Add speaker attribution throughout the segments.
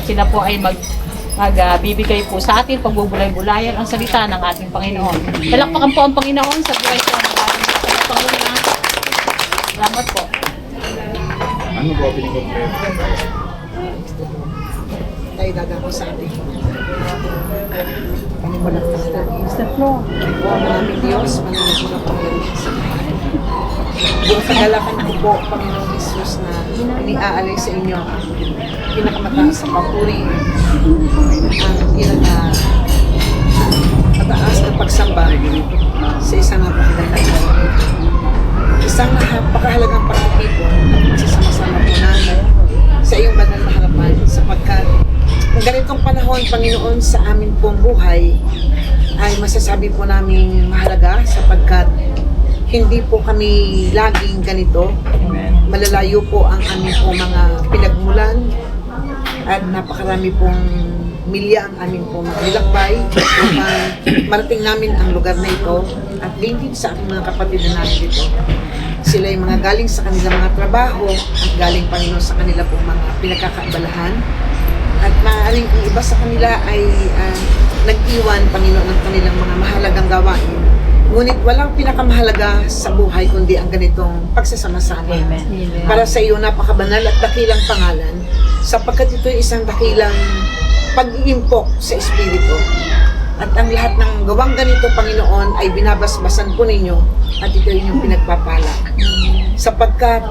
Speaker 1: at sila po ay magbibigay po sa atin pagbubulay-bulayan ang salita ng ating Panginoon. Palakpakan po ang Panginoon sa buhay po ng ating Panginoon. Salamat po.
Speaker 2: Ano ba pinag-compare?
Speaker 3: Tayo gagawin sa ating Mr. Flo. Maraming Diyos, maraming Panginoon sa atin. Buong kagalakan ko po, Panginoon Jesus, na iniaalay sa inyo ang pinakamataas sa papuri, ang pinakamataas na pagsamba sa isang napakagandang isang napakahalagang pagtitipon at magsasama-sama po namin sa iyong banal na harapan sapagkat ang ganitong panahon, Panginoon, sa amin pong buhay ay masasabi po namin mahalaga sapagkat hindi po kami laging ganito. Malalayo po ang aming po mga pinagmulan at napakarami pong milya ang aming po maglilakbay upang marating namin ang lugar na ito at din sa aking mga kapatid na namin dito. Sila ay mga galing sa kanilang mga trabaho at galing Panginoon sa kanila pong mga pinagkakaabalahan. At maaaring ang iba sa kanila ay nag-iwan, Panginoon, ng kanilang mga mahalagang gawain. Ngunit walang pinakamahalaga sa buhay kundi ang ganitong pagsasama-sama.
Speaker 1: Amen.
Speaker 3: Para sa iyo napakabanal at dakilang pangalan sapagkat ito ay isang dakilang pag-iimpok sa Espiritu. At ang lahat ng gawang ganito, Panginoon, ay binabasbasan po ninyo at ito ay inyong pinagpapala. Sapagkat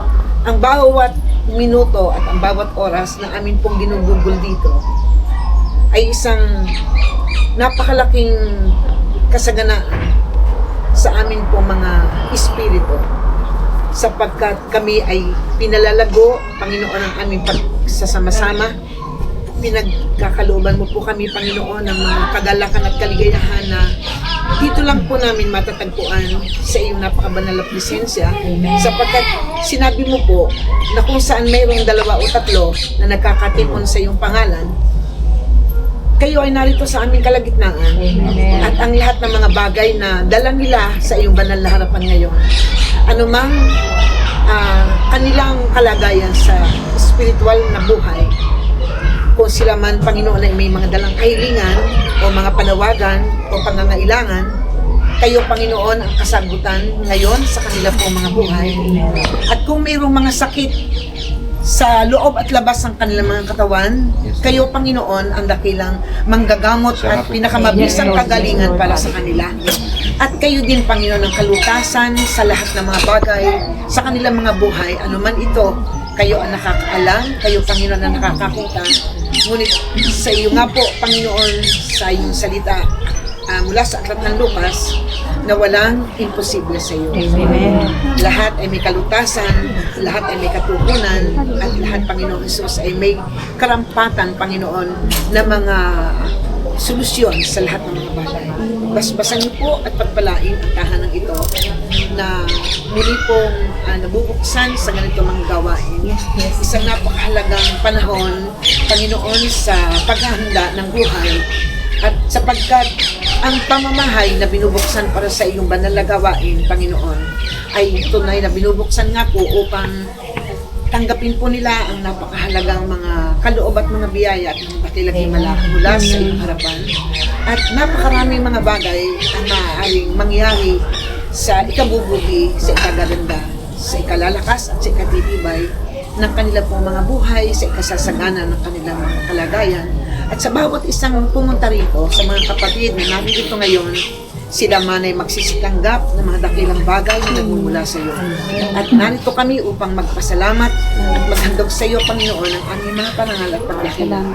Speaker 3: ang bawat minuto at ang bawat oras na amin pong ginugugol dito ay isang napakalaking kasaganaan sa amin pong mga espiritu sapagkat kami ay pinalalago, Panginoon, ang aming pagsasama-sama. Pinagkakalooban mo po kami, Panginoon, ng mga kagalakan at kaligayahan na dito lang po namin matatagpuan sa iyong napakabanal na presensya sapagkat sinabi mo po na kung saan mayroong 2 o 3 na nagkakatipon sa iyong pangalan, kayo ay narito sa aming kalagitnaan. At ang lahat ng mga bagay na dala nila sa iyong banal na harapan ngayon, anumang kanilang kalagayan sa spiritual na buhay, kung sila man, Panginoon, ay may mga dalang kahilingan o mga panawagan o pangangailangan, kayo, Panginoon, ang kasagutan ngayon sa kanila po mga buhay. At kung mayroong mga sakit sa loob at labas ng kanilang mga katawan, kayo, Panginoon, ang dakilang manggagamot at pinakamabisang kagalingan para sa kanila. At kayo din, Panginoon, ang kalutasan sa lahat ng mga bagay sa kanilang mga buhay, anuman ito. Kayo ang nakakaalam, kayo, Panginoon, ang nakakakita. Ngunit sa iyo nga po, Panginoon, sa iyong salita mula sa aklat ng Lucas, na walang imposible sa iyo.
Speaker 1: Amen.
Speaker 3: Lahat ay may kalutasan, lahat ay may katugunan, at lahat, Panginoon Jesus, ay may karampatan, Panginoon, na mga solusyon sa lahat ng mga bagay. Basbasan niyo po at pagpalain ang tahanan ito na muli pong nabubuksan sa ganito mga gawain. Isang napakahalagang panahon, Panginoon, sa paghahanda ng buhay at sapagkat ang pamamahay na binubuksan para sa iyong banal na gawain, Panginoon, ay tunay na binubuksan nga po upang tanggapin po nila ang napakahalagang mga kaloob at mga biyaya at mga dakilang mula sa iyong harapan. At napakaraming mga bagay ang maaaring mangyari sa ikabubuti, sa ikagaganda, sa ikalalakas at sa ikatitibay ng kanila pong mga buhay, sa ikasasagana ng kanilang mga kalagayan. At sa bawat isang pumunta rito, sa mga kapatid na narito ngayon, sila man ay magsisitanggap ng mga dakilang bagay na nagmumula sa iyo. At narito kami upang magpasalamat at maghandog sa iyo, Panginoon, ang aming mga parangal at paglakilan.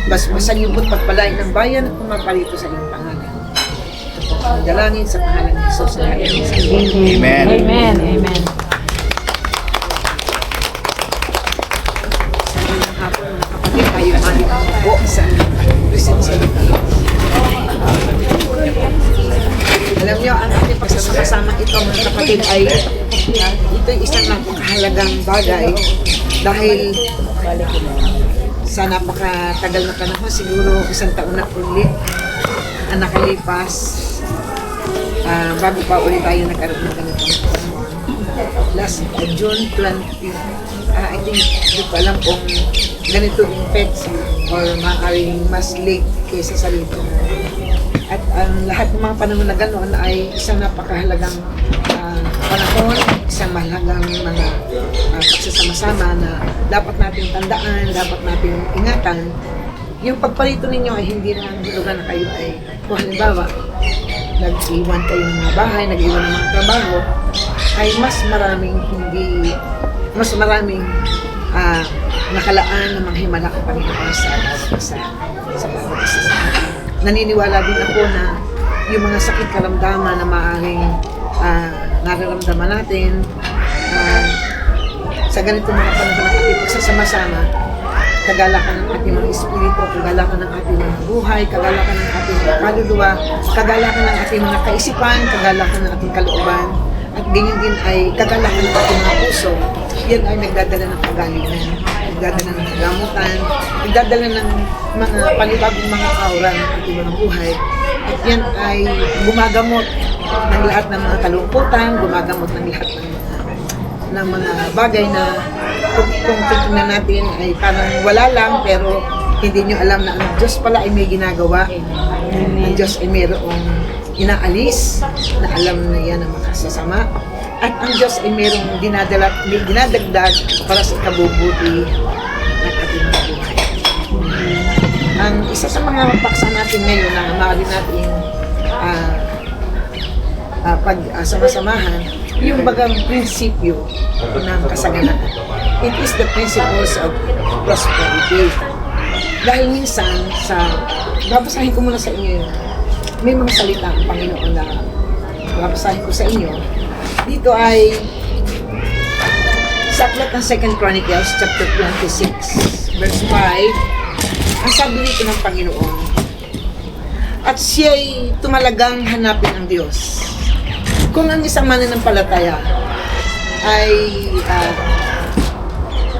Speaker 3: Basbasan niyo po't pagpalain ng bayan at pumaparito sa iyong pangalan. Ito po ang dalangin sa pangalan ni Jesus.
Speaker 2: Amen.
Speaker 1: Amen. Amen.
Speaker 3: Sa inyong hapon, mga kapatid, tayo maliit po sa presensya ng Panginoon. Alam niyo, ang ating pagsasama ito, mga kapatid, ay ito'y isang napakahalagang bagay dahil sa napakatagal na panahon, siguro 1 taon na ulit ang nakalipas bago pa ulit tayo nagkaroon ng ganitong panahon. Last June 20, I think, hindi ko alam kung ganito yung pets. or maaaring mas late kaysa sa later. At ang lahat ng mga panahon na ganoon ay isang napakahalagang panahon, isang mahalagang mga pagsasama-sama na dapat natin tandaan, dapat natin ingatan. Yung pagparito ninyo ay hindi na hulugan na kayo ay, kung halimbawa, nag-iwan kayo ng mga bahay, nag-iwan ng mga trabaho, ay mas maraming nakalaan ng mga himala ang Panginoon sa bawat isa. Naniniwala din ako na yung mga sakit karamdaman na maaaring nararamdaman natin sa ganitong mga panahon ng ating pagsasama-sama, kagalakan ng ating mga espiritu, kagalakan ng ating mga buhay, kagalakan ng ating mga kaluluwa, kagalakan ng ating mga kaisipan, kagalakan ng ating kalooban, at ganyan din ay kagalakan ng ating mga puso. Yan ay nagdadala ng kagalingan, nagdadala ng kagamutan, nagdadala ng mga panibagong mga aura ng ating mga buhay. At yan ay gumagamot ng lahat ng mga kalungkutan, gumagamot ng lahat ng mga bagay na kung titignan natin ay parang wala lang, pero hindi nyo alam na ang Diyos pala ay may ginagawa. Ang Diyos ay mayroong inaalis na alam na yan ang makasasama. At ang Diyos ay mayroong dinadagdag para sa ikabubuti ng ating mga buhay. Ang isa sa mga paksa natin ngayon na maaari natin sama-samahan, yung bagang prinsipyo ng kasaganaan. It is the principles of prosperity. Dahil minsan, babasahin ko muna sa inyo yun. May mga salita ang Panginoon na babasahin ko sa inyo. Dito ay sa aklat ng 2 Chronicles chapter 26 verse 5. Ang sabi dito ng Panginoon, at siya'y tumalagang hanapin ang Diyos. Kung ang isang mananampalataya ay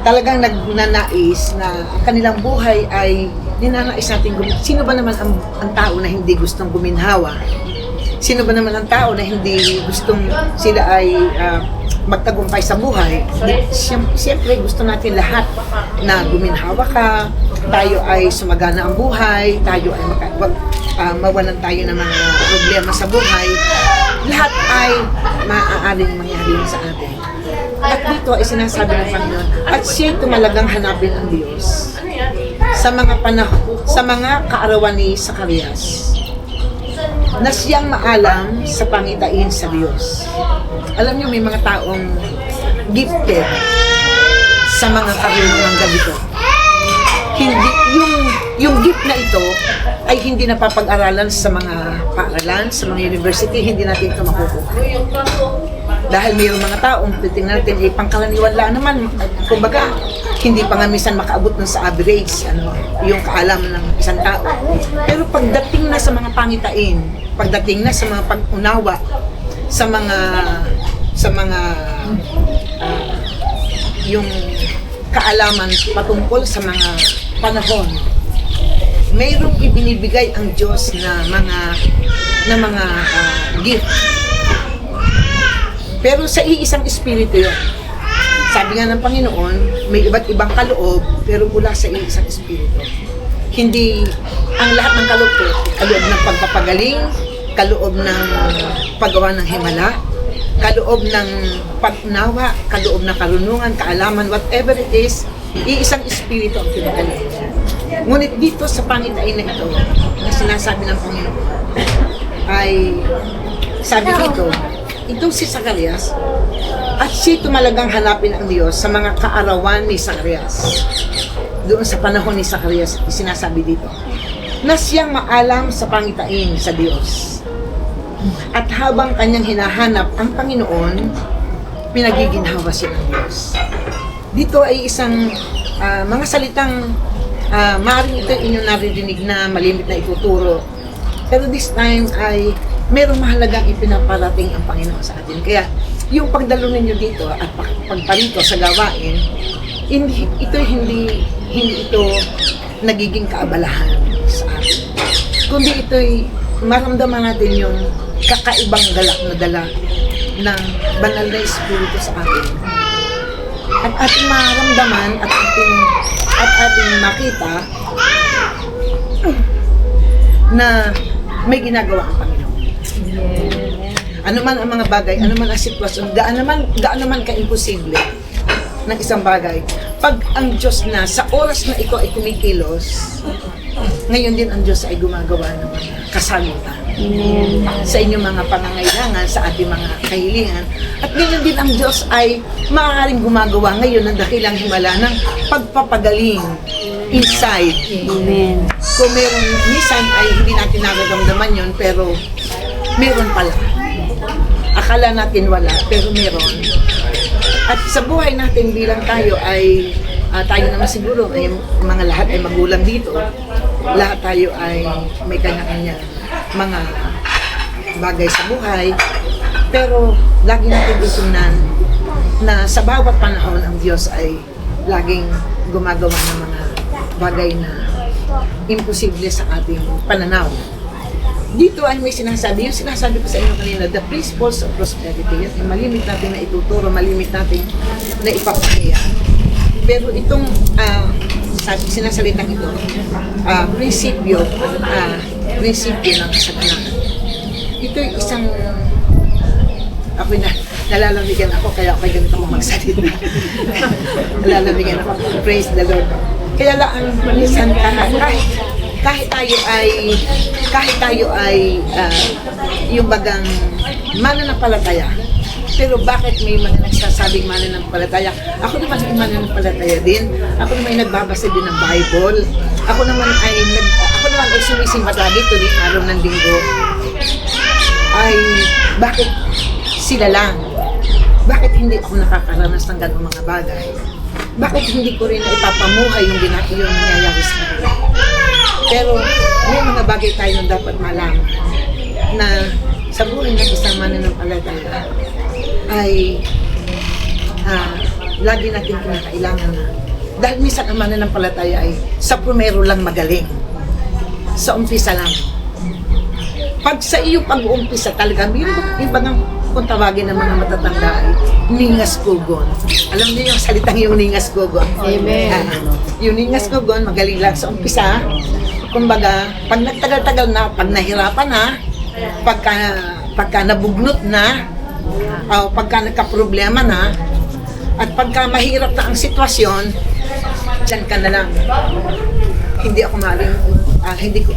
Speaker 3: talagang nagnanais na ang kanilang buhay ay ninanais natin sino ba naman ang tao na hindi gustong guminhawa? Sino ba naman ang tao na hindi gustong sila ay magtagumpay sa buhay? Siyempre gusto natin lahat na guminhawa ka, tayo ay sumagana ang buhay, tayo ay mawalan tayo ng mga problema sa buhay. Lahat ay maaaring mangyari sa atin. At dito ay sinasabi ng Panginoon, at siya'y tumalagang hanapin ang Diyos sa mga panahon, sa mga kaarawan ni Zacarias, na siyang maalam sa pangitain sa Diyos. Alam niyo, may mga taong gifted sa mga karunungang ganito. Hindi, yung gift na ito ay hindi napapag-aralan sa mga paaralan, sa mga university, hindi natin ito makukuha. Dahil mayroong mga taong titingnan natin, pangkalaniwan lang naman, kumbaga, hindi pa nga minsan makaabot ng sa average, yung kaalaman ng isang tao. Pero pagdating na sa mga pangitain, pagdating na sa mga pag-unawa, sa mga yung kaalaman patungkol sa mga panahon, mayroong ibinibigay ang Diyos na mga gift. Pero sa iisang espiritu yun. Sabi nga ng Panginoon, may iba't ibang kaloob, pero mula sa iisang espiritu. Hindi ang lahat ng kaloob ng pagpapagaling, kaloob ng paggawa ng himala, kaloob ng pag-unawa, kaloob ng karunungan, kaalaman, whatever it is, iisang espiritu ang pinagaling. Ngunit dito sa pangitain na ito, na sinasabi ng Panginoon, ay sabi dito, itong si Zacarias, at siya tumalagang hanapin ang Diyos sa mga kaarawan ni Zacarias. Doon sa panahon ni Zacarias, sinasabi dito, na siyang maalam sa pangitain sa Diyos. At habang kanyang hinahanap ang Panginoon, pinagiginhawa siya ng Diyos. Dito ay isang mga salitang maaaring ito inyong naririnig na malimit na ituturo. Pero this time ay merong mahalagang ipinaparating ang Panginoon sa atin. Kaya yung pagdalo ninyo dito at pagparito sa gawain, hindi ito nagiging kaabalahan sa atin. Kundi ito'y maramdaman natin yung kakaibang galak na dala ng banal na Espiritu sa atin. At ating maramdaman at ating makita na may ginagawa ang Panginoon. Ano man ang mga bagay, ano man ang sitwasyon, gaano man ka-imposible ng isang bagay, pag ang Diyos na sa oras na ito ay kumikilos, ngayon din ang Diyos ay gumagawa ng mga kasagutan sa inyong mga pangangailangan, sa ating mga kahilingan. At ngayon din ang Diyos ay maaaring gumagawa ngayon ng dakilang himala ng pagpapagaling inside.
Speaker 4: Amen.
Speaker 3: Kung meron, minsan ay hindi natin nararamdaman yun, pero meron pala. Akala natin wala, pero meron. At sa buhay natin bilang tayo ay, tayo naman siguro, ay, mga lahat ay magulang dito. Lahat tayo ay may kanya-kanya mga bagay sa buhay. Pero lagi natin itunan na sa bawat panahon ang Diyos ay laging gumagawa ng mga bagay na imposible sa ating pananaw. Dito ay may sinasabi, yung sinasabi ko sa inyo kanina, the principles of prosperity, yan ay malimit natin na ituturo, malimit natin na ipapahaya. Pero itong sinasalitang ito, prinsipyo ng kasaganahan. Ito ay isang, ako nalalamigan ako, kaya ako ganito ako magsalita. Nalalamigan ako, praise the Lord. Kaya lang, minsan kahit tayo ay yung bagang mananampalataya, pero bakit may mga nagsasabing mananampalataya? Ako naman ay mananampalataya din. Ako naman ay nagbabasa din ng Bible. Ako naman ay sumisimba lagi tuwing araw ng linggo. Ay bakit sila lang? Bakit hindi ako nakakaranas ng ganung mga bagay? Bakit hindi ko rin na ipapamuhay yung nangyayari sa kanila? Pero may mga bagay tayo na dapat malaman na sa buhay ng isang mananampalataya ay lagi natin kinakailangan na dahil minsan ang mananampalataya ay sa primero lang magaling, sa umpisa lang. Pag sa iyong pag-uumpisa talaga, yung bagang kung tawagin ng mga matatanda ay ningas kugon. Alam niyo yung salitang yung ningas kugon?
Speaker 4: Amen.
Speaker 3: Yung ningas kugon, magaling lang sa umpisa. Kumbaga, pag nagtagal-tagal na, pag nahirapan na, pagka nabugnot na, o pagka nagka-problema na, at pagka mahirap na ang sitwasyon, dyan ka na lang. Hindi ako maaaring,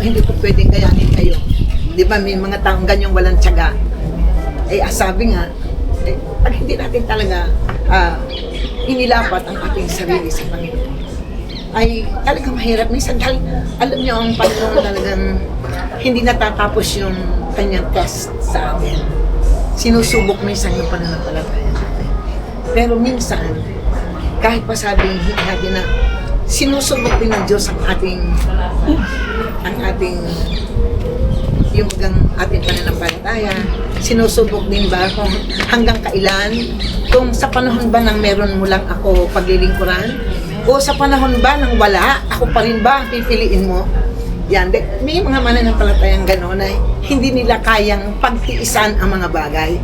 Speaker 3: hindi ko pwedeng gayanin kayo. Di ba, may mga taong ganyang walang tiyaga. Sabi nga, pag hindi natin talaga inilapat ang ating sarili sa Panginoon, ay talagang mahirap. Minsan, alam niyo, ang Panginoon talagang hindi natatapos yung kanyang test sa atin. Sinusubok minsan yung pananampalataya natin. Pero minsan, kahit pa sabihin natin na sinusubok din ng Diyos ang ating yung ating pananampalataya, sinusubok din ba kung hanggang kailan, kung sa panahon ba nang meron mo lang ako paglilingkuran, o sa panahon ba nang wala, ako pa rin ba ang pipiliin mo? Yan, may mga mananampalatayang gano'n na hindi nila kayang pagtiisan ang mga bagay.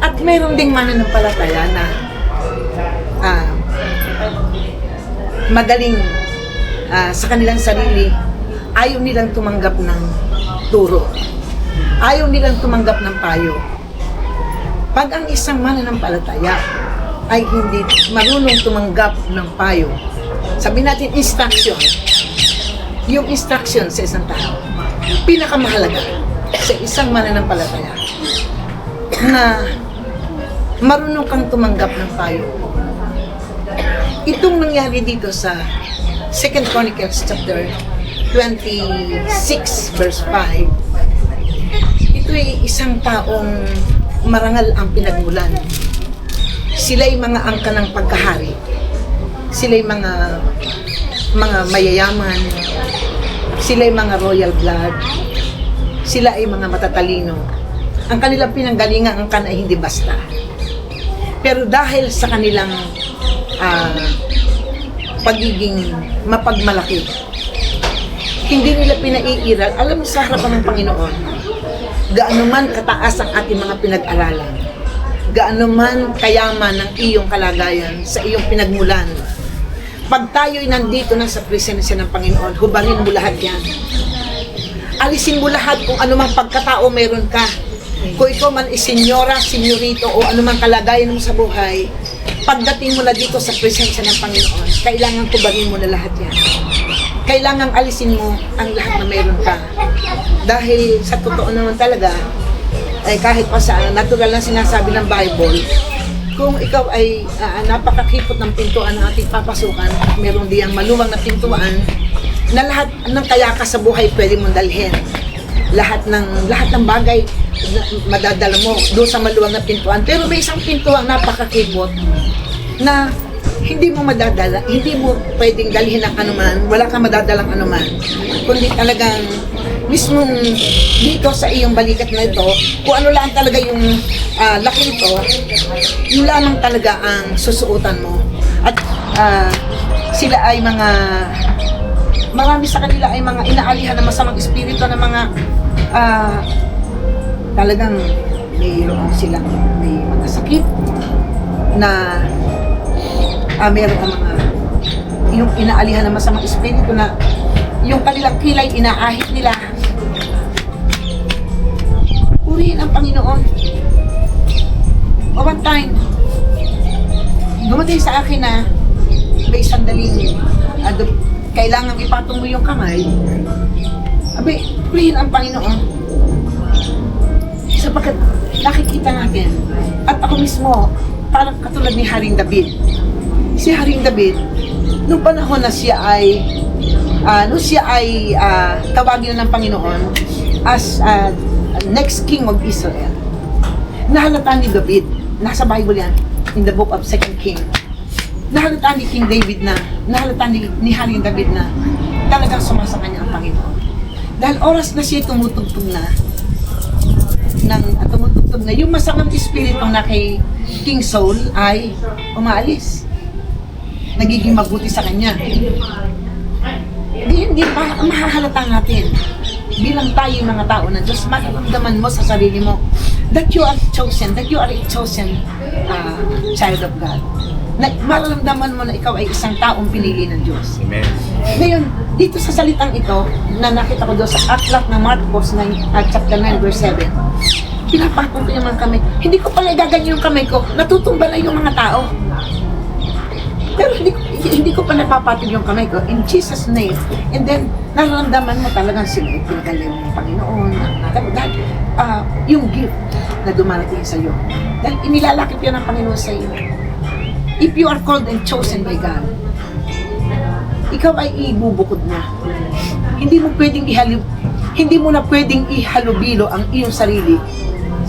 Speaker 3: At mayroon ding mananampalataya na magaling sa kanilang sarili, ayaw nilang tumanggap ng turo. Ayaw nilang tumanggap ng payo. Pag ang isang mananampalataya ay hindi marunong tumanggap ng payo, sabi natin instruction, yung instruction sa isang tao, pinakamahalaga sa isang mananampalataya na marunong kang tumanggap ng payo. Itong nangyari dito sa 2 Chronicles chapter 26 verse 5, ito ay isang taong marangal ang pinagmulan. Sila'y mga angka ng pagkahari. Sila'y mga mayayaman. Sila'y mga royal blood. Sila ay mga matatalino. Ang kanilang pinanggalingan angkan ay hindi basta. Pero dahil sa kanilang pagiging mapagmalaki, hindi nila pinaiiral. Alam mo, sa harapan ng Panginoon, gaano man kataas ang ating mga pinag-aralan, gaano man kayaman ang iyong kalagayan sa iyong pinagmulan, Pag tayo'y nandito na sa presensya ng Panginoon, hubangin mo lahat yan. Alisin mo lahat kung anumang pagkatao meron ka. Kung ikaw man is senyora, senyorito, o anumang kalagayan mo sa buhay, pagdating mo na dito sa presensya ng Panginoon, kailangan hubangin mo na lahat yan. Kailangan alisin mo ang lahat na meron ka. Dahil sa totoo naman talaga, ay kahit pa sa natural na sinasabi ng Bible, kung ikaw ay napakakipot ng pintuan ng ating papasukan, meron diyang maluwang na pintuan, na lahat ng kayaka sa buhay pwede mong dalhin. Lahat ng bagay na madadala mo doon sa maluwang na pintuan. Pero may isang pintuan napakakipot na hindi mo madadala, hindi mo pwedeng dalhin ang anuman, wala kang madadalang anuman, kundi talagang mismong dito sa iyong balikat na ito, kung ano lang talaga yung laki nito, yun lamang talaga ang susuotan mo. At sila ay marami sa kanila ay mga inaalihan ng masamang espiritu ng mga talagang mayroon silang may mga sakit na meron ang mga yung inaalihan ng masamang espiritu na yung kanilang kilay inaahit nila. Purihin ang Panginoon. O one time, dumating sa akin na may sandaling kailangan ipatong mo yung kamay. Abi, purihin ang Panginoon. Sapagkat nakikita natin, at ako mismo, parang katulad ni Haring David. Si Haring David, nung panahon na siya ay tawagin na ng Panginoon as next king of Israel, nahalata ni David, nasa Bible yan, in the book of 2 King, nahalata ni King David nahalata ni Haring David na talagang sumasa kanya ang Panginoon. Dahil oras na siya tumutugtog na, yung masamang espiritu na kay King Saul ay umaalis. Nagiging mabuti sa kanya. Hindi pa mahahalata natin bilang tayo mga tao na Diyos, maramdaman mo sa sarili mo that you are chosen, that you are a chosen child of God. Maramdaman mo na ikaw ay isang taong pinili ng Diyos.
Speaker 2: Amen.
Speaker 3: Ngayon, dito sa salitang ito, na nakita ko doon sa aklat ng Marcos chapter 9 verse 7, pinapatong ko yung mga kamay. Hindi ko pala igaganyan yung kamay ko, natutumba na yung mga tao. Pero hindi ko pa napapatong yung kamay ko in Jesus' name. And then, nararamdaman mo talagang sila pinagaling ng Panginoon. Dahil yung gift na dumarating sa iyo. Dahil inilalakip yan ng Panginoon sa iyo. If you are called and chosen by God, ikaw ay ibubukod na. Hindi mo na pwedeng ihalubilo ang iyong sarili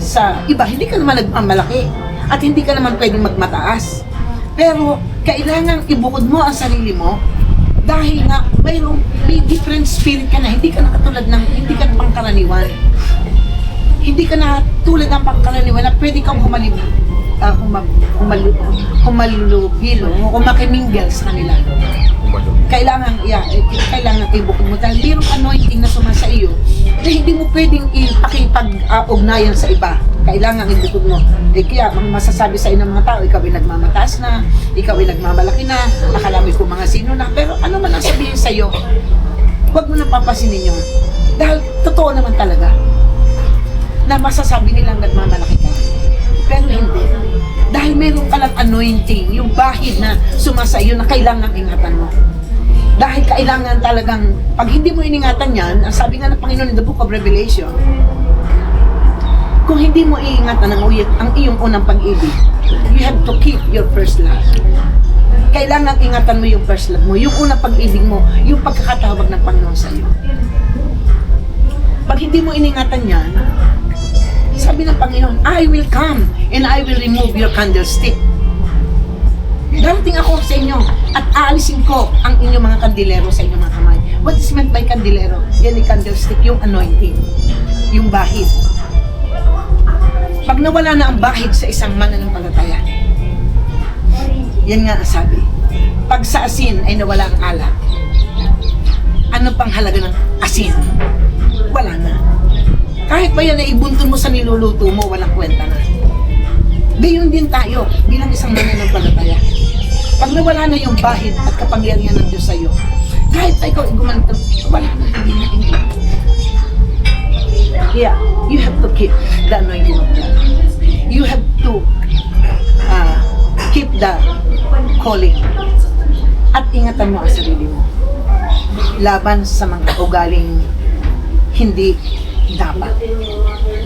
Speaker 3: sa iba. Hindi ka naman nagmamalaki at hindi ka naman pwedeng magmataas. Pero kailangan ibukod mo ang sarili mo dahil nga may different spirit ka na. Hindi ka na katulad ng, hindi ka na pangkaraniwan. Hindi ka na tulad ng pangkaraniwan na pwede kang humalubilo o makimingel sa kanila. Kailangan ibukod mo dahil mayroong anointing na sumasa iyo na hindi mo pwedeng ipakipag-ugnayan sa iba. Kailangan ibukod mo. Kaya masasabi sa inyo ng mga tao, ikaw ay nagmamataas na, ikaw ay nagmamalaki na, akala mo kung mga sino na, pero ano man ang sabihin sa iyo, huwag mo nang papasinin yun. Dahil totoo naman talaga na masasabi nilang nagmamalaki ka. Pero hindi. Dahil meron ka lang anointing, yung bahid na sumasa iyo na kailangan ingatan mo. Dahil kailangan talagang, pag hindi mo iningatan yan, ang sabi nga ng Panginoon in the book of Revelation, kung hindi mo iingatan ang iyong unang pag-ibig, you have to keep your first love. Kailangan ingatan mo yung first love mo, yung unang pag-ibig mo, yung pagkakatawag ng Panginoon sa iyo. Pag hindi mo iningatan yan, sabi ng Panginoon, I will come and I will remove your candlestick. Darating ako sa inyo at aalisin ko ang inyong mga kandilero sa inyong mga kamay. What is meant by kandilero? Yan ay candlestick, yung anointing, yung bahid. Pag nawala na ang bahid sa isang mananampalataya, yan nga ang sabi. Pag sa asin ay nawala ang alak, ano pang halaga ng asin? Wala na. Kahit ba yan na ibuntun mo sa niluluto mo, walang kwenta na. Gayon din tayo bilang isang mananampalataya. Pag nawala na yung bahid at kapangyarihan ng Diyos sa'yo, kahit na ikaw ay gumanto, wala na, hindi na, hindi. Yeah, you have to keep the anointing of God. You have to keep the calling. At ingatan mo ang sarili mo. Laban sa mga ugaling hindi dapat.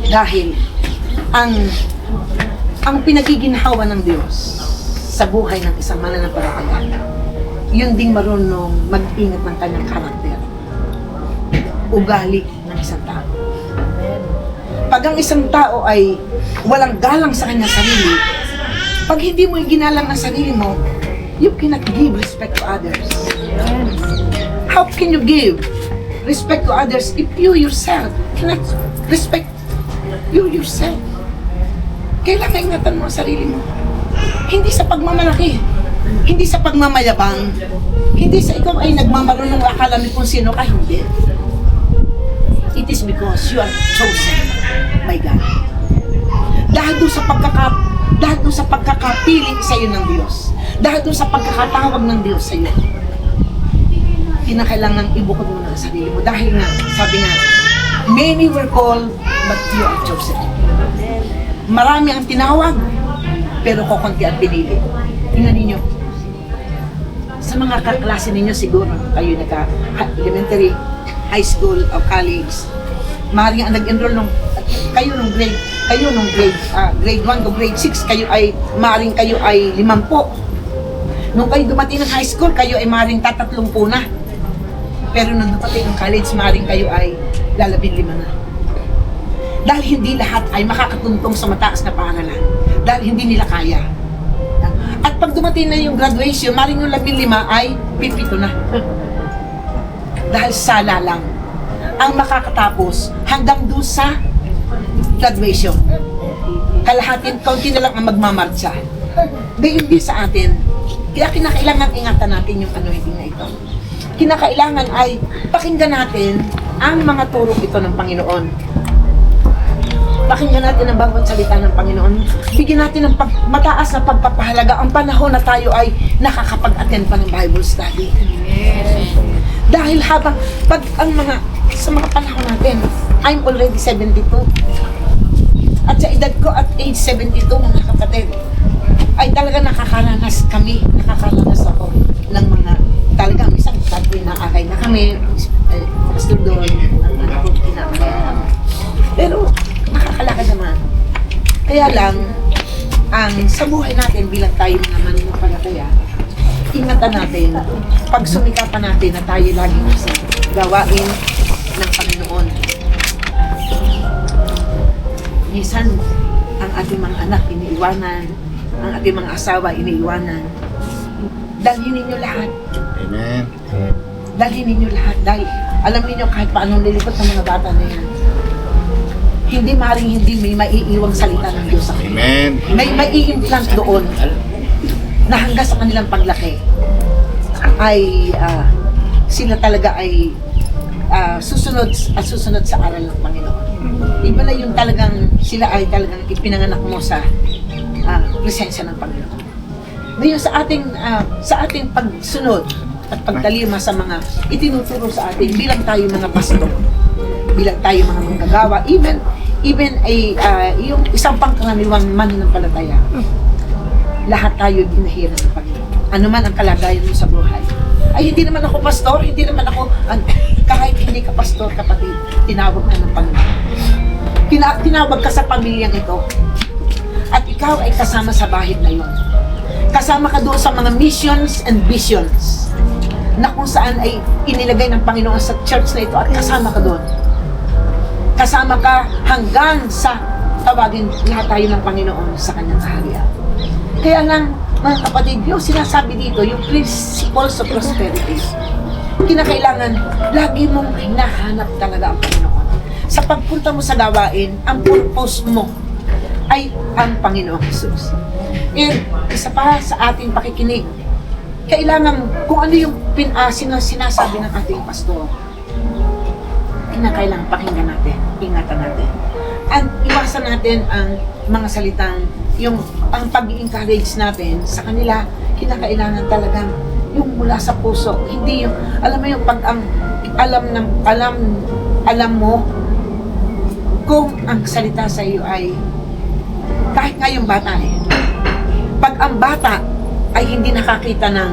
Speaker 3: Dahil ang pinagiginhawa ng Diyos sa buhay ng isang mananampalataya, yun ding marunong mag-ingat ng kanyang karakter. Ugali ng isang tao. Pag ang isang tao ay walang galang sa kanyang sarili, pag hindi mo ginalang ang sarili mo, you cannot give respect to others. How can you give respect to others if you yourself cannot respect you yourself? Kailangan ingatan mo ang sarili mo. Hindi sa pagmamalaki, hindi sa pagmamayabang, hindi sa ikaw ay nagmamarunong akala mo kung sino ka, hindi. It is because you are chosen by God. Dahil doon sa pagkakapiling sa iyo ng Diyos, dahil doon sa pagkakatawag ng Diyos sa iyo, kinakailangan ibukod mo na ang sarili mo. Dahil nga, sabi nga, many were called, but you are chosen. Marami ang tinawag, pero kukunti ang pinili. Tingnan ninyo, sa mga kaklase ninyo siguro, kayo naka-elementary, high school, o college, maaaring ang nag-enroll kayo nung grade 1 to grade 6, kayo ay, maaaring kayo ay 50. Nung kayo dumating ng high school, kayo ay maaaring 30 na. Pero nung dumating ng college, maaaring kayo ay lalabing 5 na. Dahil hindi lahat ay makakatuntong sa mataas na paaralan. Dahil hindi nila kaya. At pag dumating na yung graduation, maaaring yung 15 ay 50 na. Dahil sala lang ang makakatapos hanggang doon sa graduation. Kalahatin, kaunti na lang ang magmamarcha. Gayon din sa atin. Kaya kinakailangan ingatan natin yung anointing na ito. Kinakailangan ay pakinggan natin ang mga turok ito ng Panginoon. Pakinggan natin ang bawat salita ng Panginoon. Bigyan natin ng mataas na pagpapahalaga ang panahon na tayo ay nakakapag-attend pa ng Bible study. Dahil habang sa mga panahon natin, I'm already 72. At sa edad ko at age 72, mga kapatid, ay talaga nakakaranas ako ng mga, talaga isang tatlo na akay na kami, pastor doon, ang anak ko kinakain. Pero nakakalakad naman. Kaya lang, sa buhay natin bilang tayo mga mananampalataya, ingatan natin, pag sumikapan natin na tayo lagi sa gawain ng Panginoon. Minsan, ang ating mga anak iniiwanan, ang ating mga asawa iniiwanan. Dalhin ninyo lahat.
Speaker 2: Amen.
Speaker 3: Dalhin ninyo lahat. Dahil alam niyo kahit paano nilipot ng mga bata na yan, hindi may maiiwang salita ng Diyos sa kanila.
Speaker 2: Amen.
Speaker 3: May maiimplant doon na hanggang sa kanilang paglaki ay sila talaga ay susunod sa aral ng Panginoon. Iba na yung talagang sila ay talagang ipinanganak mo sa presensya ng Panginoon. Ngayon sa ating pagsunod at pagtalima sa mga itinuturo sa atin bilang tayo mga pastor, bilang tayo mga manggagawa, even yung isang pangkaraniwang mananampalataya, lahat tayo dinahira ng Panginoon. Ano man ang kalagayan mo sa buhay. Ay, hindi naman ako pastor, kahit hindi ka pastor, kapatid, tinawag ka ng Panginoon. Tinawag ka sa pamilyang ito. At ikaw ay kasama sa bahid na yun. Kasama ka doon sa mga missions and visions na kung saan ay inilagay ng Panginoon sa church na ito at kasama ka doon. Kasama ka hanggang sa tawagin lahat tayo ng Panginoon sa kanyang kaharian. Kaya lang, mga kapatid, yung sinasabi dito, yung principles of prosperity, kinakailangan, lagi mong hinahanap talaga ang Panginoon. Sa pagpunta mo sa gawain, ang purpose mo ay ang Panginoong Jesus. And isa pa sa ating pakikinig, kailangan kung ano yung sinasabi ng ating pastor, kinakailangan pakinggan natin, ingatan natin. At iwasan natin ang mga salitang, ang pag-i-encourage natin sa kanila, kinakailangan talagang yung mula sa puso, hindi yung, alam mo yung pag ang alam mo kung ang salita sa iyo ay kahit nga yung bata pag ang bata ay hindi nakakita ng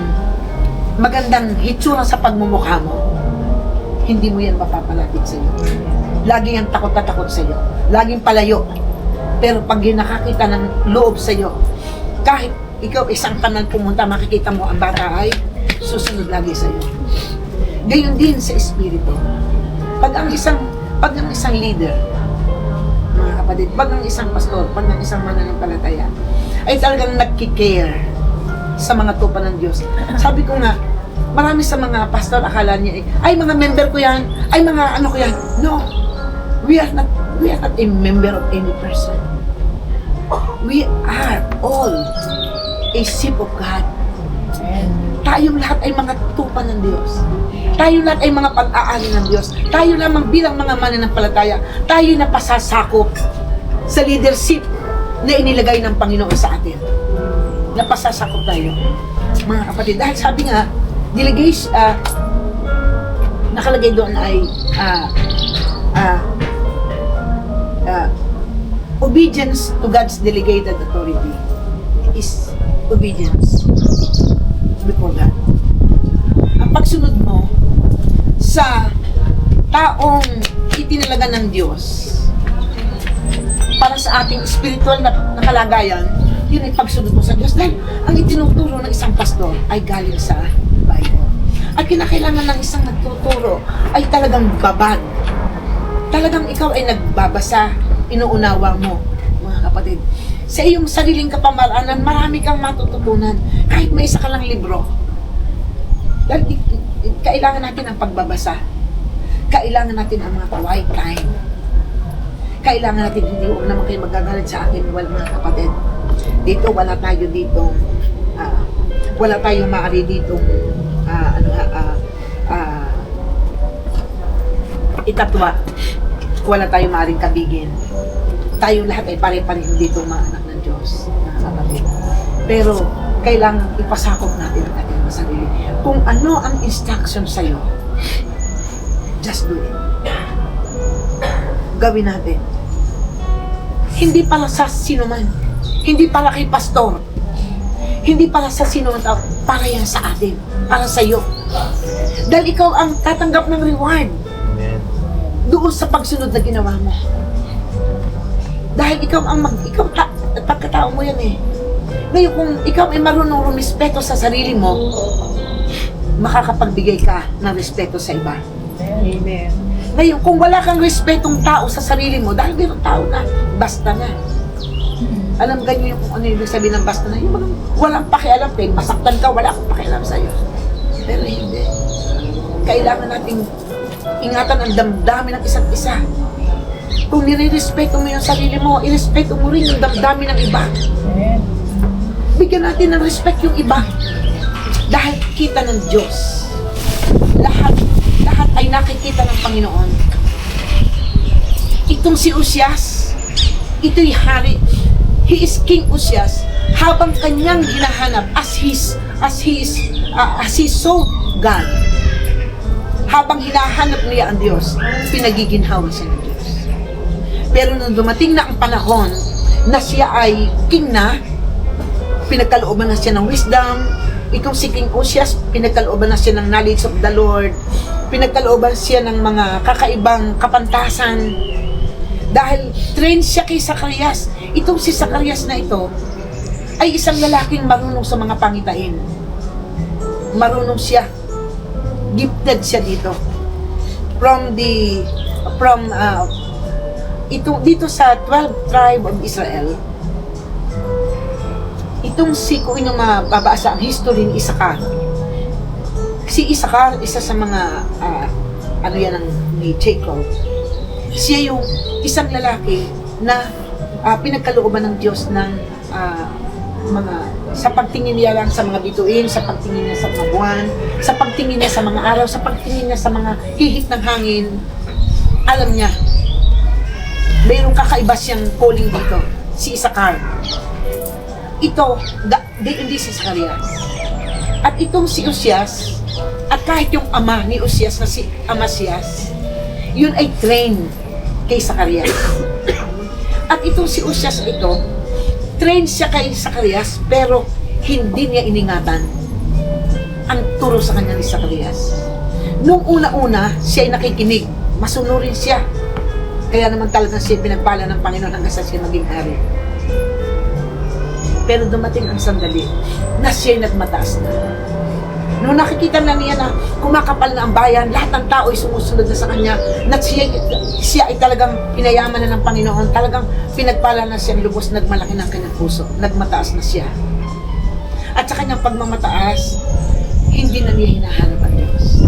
Speaker 3: magandang hitsura sa pagmumukha mo, hindi mo yan mapapalapit sa iyo. Lagi yan takot na takot sa iyo. Laging palayo. Pero pag yung nakakita ng loob sa iyo, kahit ikaw isang kanan pumunta, makikita mo ang bata ay susunod lagi sa iyo. Gayon din sa espiritu. Pag ang isang leader, mga kapatid, pag ang isang pastor, pag ang isang mananampalataya, ay talagang nagki-care sa mga tupa ng Diyos. Sabi ko nga, marami sa mga pastor akala niya ay mga member ko yan, ay mga ano ko yan. No, we are not a member of any person. We are all a sheep of God. Tayong lahat ay mga tupa ng Diyos. Tayo lahat ay mga pag-aari ng Diyos. Tayo lamang bilang mga mananampalataya, tayo na pasasakop sa leadership na inilagay ng Panginoon sa atin. Napasasakop tayo, mga kapatid. Dahil sabi nga, delegation, nakalagay doon ay obedience to God's delegated authority is obedience before God. Ang pagsunod mo sa taong itinalaga ng Diyos para sa ating spiritual na kalagayan, yun ay pagsunod mo sa Diyos. Dahil ang itinuturo ng isang pastor ay galing sa Bible. At kinakailangan ng isang nagtuturo ay talagang babad. Talagang ikaw ay nagbabasa, inuunawa mo, mga kapatid. Sa iyong sariling kapamaraanan, marami kang matututunan. Kahit may isa ka lang libro. Dahil kailangan natin ang pagbabasa. Kailangan natin ang mga quiet time. Kailangan natin, hindi huwag naman kayo magagalit sa akin, mga kapatid. Dito, wala tayo ditong, wala tayong maaari ditong, itatwa. Wala tayong maaaring kabigin. Tayo lahat ay pare-pareho ditong mga anak ng Diyos, mga kapatid. Pero, kailangan ipasakop natin ang ating sarili. Kung ano ang instruction sa'yo, just do it. Gawin natin. Hindi para sa sinuman. Hindi para kay pastor. Hindi para sa sinuman tao. Para yan sa atin. Para sa iyo. Dahil ikaw ang tatanggap ng reward. Doon sa pagsunod na ginawa mo. Dahil ikaw ang pagkatao mo yan eh. Ngayon kung ikaw ay marunong rumispeto sa sarili mo, makakapagbigay ka ng respeto sa iba.
Speaker 1: Amen.
Speaker 3: Ngayon, kung wala kang respetong tao sa sarili mo, dahil mayroong tao na, basta na. Alam ganyo yung kung ano yung sabihin ng basta na, yung walang pakialam kayo, masaktan ka, wala akong pakialam sa'yo. Pero hindi. Kailangan nating ingatan ang damdamin ng isa't isa. Kung nire-respeto mo yung sarili mo, irespeto mo rin yung damdamin ng iba. Bigyan natin ng respect yung iba. Dahil kita ng Diyos. Lahat ay nakikita ng Panginoon. Itong si Uzias, ito'y hari. He is King Uzias. Habang kanyang hinahanap as he saw God. Habang hinahanap niya ang Diyos, pinagiginhawa siya ng Diyos. Pero nung dumating na ang panahon na siya ay king na, pinagkalooban na siya ng wisdom. Itong si King Uzias, pinagkalooban na siya ng knowledge of the Lord. Pinagkalooban siya ng mga kakaibang kapantasan. Dahil trained siya kay Zacarias. Itong si Zacarias na ito ay isang lalaking marunong sa mga pangitain. Marunong siya. Gifted siya dito. Dito sa 12 tribe of Israel, itong kung inyong mababasa ang history ni Isakar. Si Isakar, isa sa mga ni Jacob. Siya yung isang lalaki na pinagkalooban ng Diyos ng sa pagtingin niya lang sa mga bituin, sa pagtingin niya sa mga buwan, sa pagtingin niya sa mga araw, sa pagtingin niya sa mga hihit ng hangin. Alam niya, mayroong kakaiba siyang calling dito, si Isakar. Ito, hindi si Zacarias. At itong si Uzias, at kahit yung ama ni Uzias na si Amasias, yun ay train kay Zacarias. At itong si Uzias ito, train siya kay Zacarias, pero hindi niya iningatan ang turo sa kanya ni Zacarias. Nung una-una, siya ay nakikinig, masunurin siya. Kaya naman talagang siya pinagpala ng Panginoon hanggang sa siya maging hari. Pero dumating ang sandali na siya ay nagmataas na. Nung nakikita na niya na kumakapal na ang bayan, lahat ng tao ay sumusunod na sa kanya, na siya ay talagang pinayaman na ng Panginoon, talagang pinagpala na siya, lubos, nagmalaki ng kanyang puso, nagmataas na siya. At sa kanyang pagmamataas, hindi na niya hinahanap ang Diyos.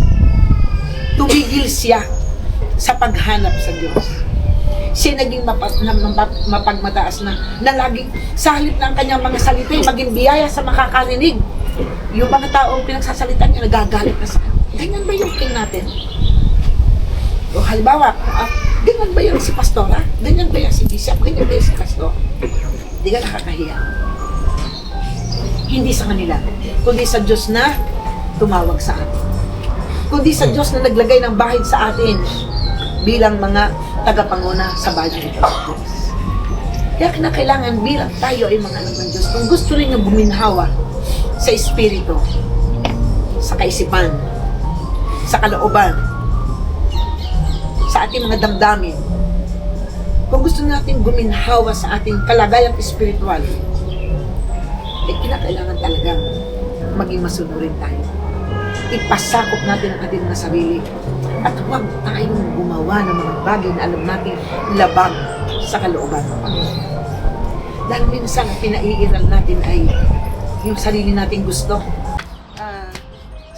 Speaker 3: Tumigil siya sa paghanap sa Diyos. Siya naging mapagmataas na laging sa halip ng kanyang mga salita, maging biyaya sa makakarinig. Yung mga taong pinagsasalita niya, nagagalit na sa kanya. Ganyan ba yung king natin? O halimbawa, ganyan ba yung si pastora? Ganyan ba yung si bishop? Ganyan ba yung si pastor? Hindi ka nakakahiya. Hindi sa kanila, kundi sa Diyos na tumawag sa atin. Kundi sa Diyos na naglagay ng bahid sa atin bilang mga tagapanguna sa bayan ng Diyos. Kaya kinakailangan bilang tayo ay mga anak ng Diyos, kung gusto rin yung buminhawa sa espiritu, sa kaisipan, sa kalooban, sa ating mga damdamin, kung gusto natin guminhawa sa ating kalagayang espiritual, eh kinakailangan talagang maging masunurin tayo. Ipasakop natin ang ating mga sarili at huwag tayong gumawa ng mga bagay na alam natin labag sa kalooban ng Panginoon. Dahil minsan ang pinaiiral natin ay yung sarili nating gusto.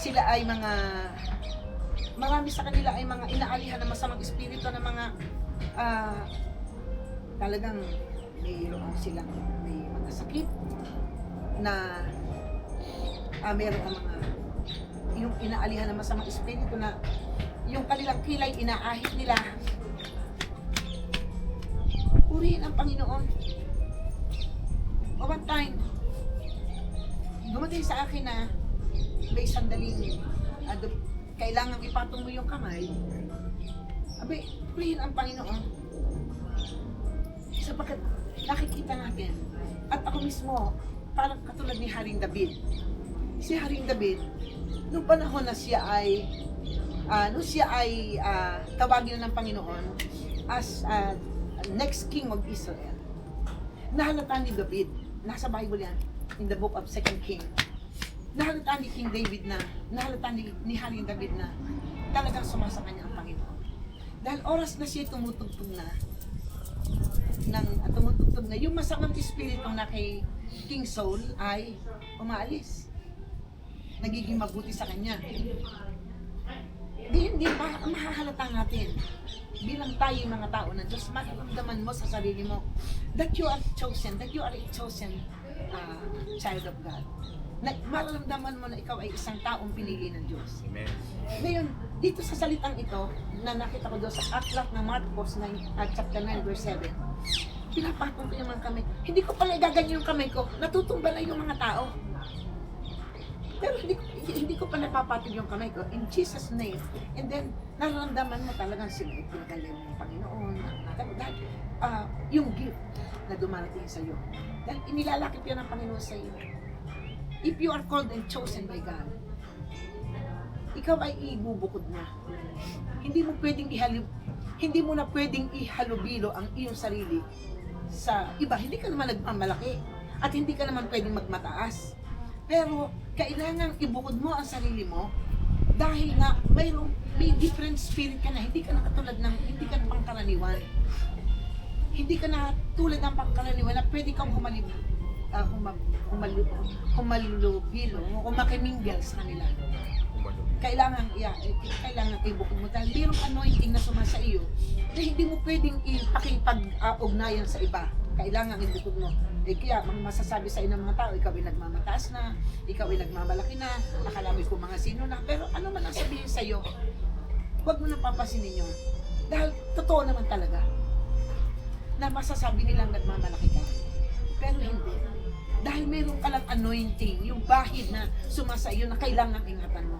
Speaker 3: Sila ay marami sa kanila ay mga inaalihan ng masamang espiritu ng mga talagang mayroon silang may mga sakit na mayroon ang mga yung inaalihan ng masamang espiritu na yung kanilang kilay inaahit nila. Purihin ang Panginoon. O one time, dumating sa akin na may sandaling kailangan ipatong mo yung kamay. Abi, purihin ang Panginoon. Sapagkat nakikita natin at ako mismo parang katulad ni Haring David. Si Haring David, noong panahon na siya ay tawagin na ng Panginoon as next king of Israel, nahalata ni David, nasa Bible yan, in the book of 2 King, nahalata ni King David na, nahalata ni Haring David na talagang sumasa kanya ang Panginoon. Dahil oras na siya tumutugtog na, yung masamang espiritu na kay King Saul ay umaalis. Nagiging mabuti sa kanya. Hindi mahahalata natin bilang tayo mga tao ng Diyos, mararamdaman mo sa sarili mo that you are chosen, that you are a chosen child of God. Mararamdaman mo na ikaw ay isang taong pinili ng Diyos.
Speaker 2: Amen.
Speaker 3: Ngayon, dito sa salitang ito na nakita ko doon sa aklat ng Marcos chapter 9 verse 7, pinapatong ko yung mga kamay. Hindi ko pala igaganyan yung kamay ko, natutumba na yung mga tao. Pero hindi ko pa napapatid yung kamay ko in Jesus' name. And then, nararamdaman mo talagang sila ay pinagaling ng Panginoon. Dahil yung gift na dumarating sa iyo. Dahil inilalakip yan ng Panginoon sa iyo. If you are called and chosen by God, ikaw ay ibubukod na. Hindi mo na pwedeng ihalubilo ang iyong sarili sa iba. Hindi ka naman nagmamalaki at hindi ka naman pwedeng magmataas. Pero kailangan ibukod mo ang sarili mo dahil nga may different spirit ka na, hindi ka na katulad ng, hindi ka na pangkaraniwan. Hindi ka na tulad ng pangkaraniwan na pwede kang humalubilo o makimingle sa kanila. Kailangan ibukod mo dahil mayroong anointing na sumasa iyo na hindi mo pwedeng ipakipag-ugnayan sa iba. Kailangan ibukod mo. Kaya masasabi sa inyo mga tao, ikaw ay nagmamataas na, ikaw ay nagmamalaki na, akala mo kung mga sino na, pero ano man ang sabihin sa iyo, huwag mo nang papasinin yun. Dahil totoo naman talaga na masasabi nilang nagmamalaki ka. Pero hindi. Dahil meron ka lang anointing, yung bahid na sumasayo na kailangan ingatan mo.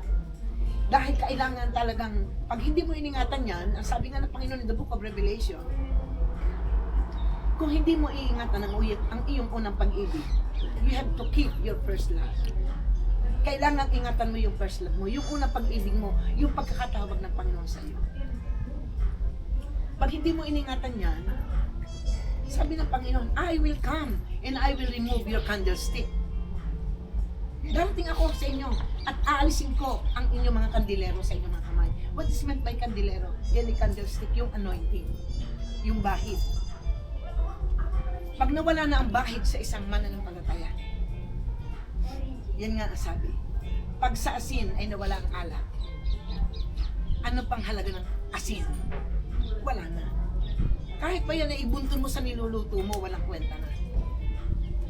Speaker 3: Dahil kailangan talagang, pag hindi mo iningatan yan, ang sabi nga ng Panginoon in the book of Revelation, kung hindi mo iingatan ang iyong unang pag-ibig, you have to keep your first love. Kailangan ingatan mo yung first love mo, yung unang pag-ibig mo, yung pagkakatawag ng Panginoon sa iyo. Pag hindi mo iningatan yan, sabi ng Panginoon, I will come and I will remove your candlestick. Darating ako sa inyo at aalisin ko ang inyong mga kandilero sa inyong mga kamay. What is meant by kandilero? Yan yung candlestick, yung anointing, yung bahid. Pag nawala na ang bahid sa isang mananampalataya, yan nga ang sabi. Pag sa asin ay nawala ang alak, ano pang halaga ng asin? Wala na. Kahit pa yan na ibuntun mo sa niluluto mo, walang kwenta na.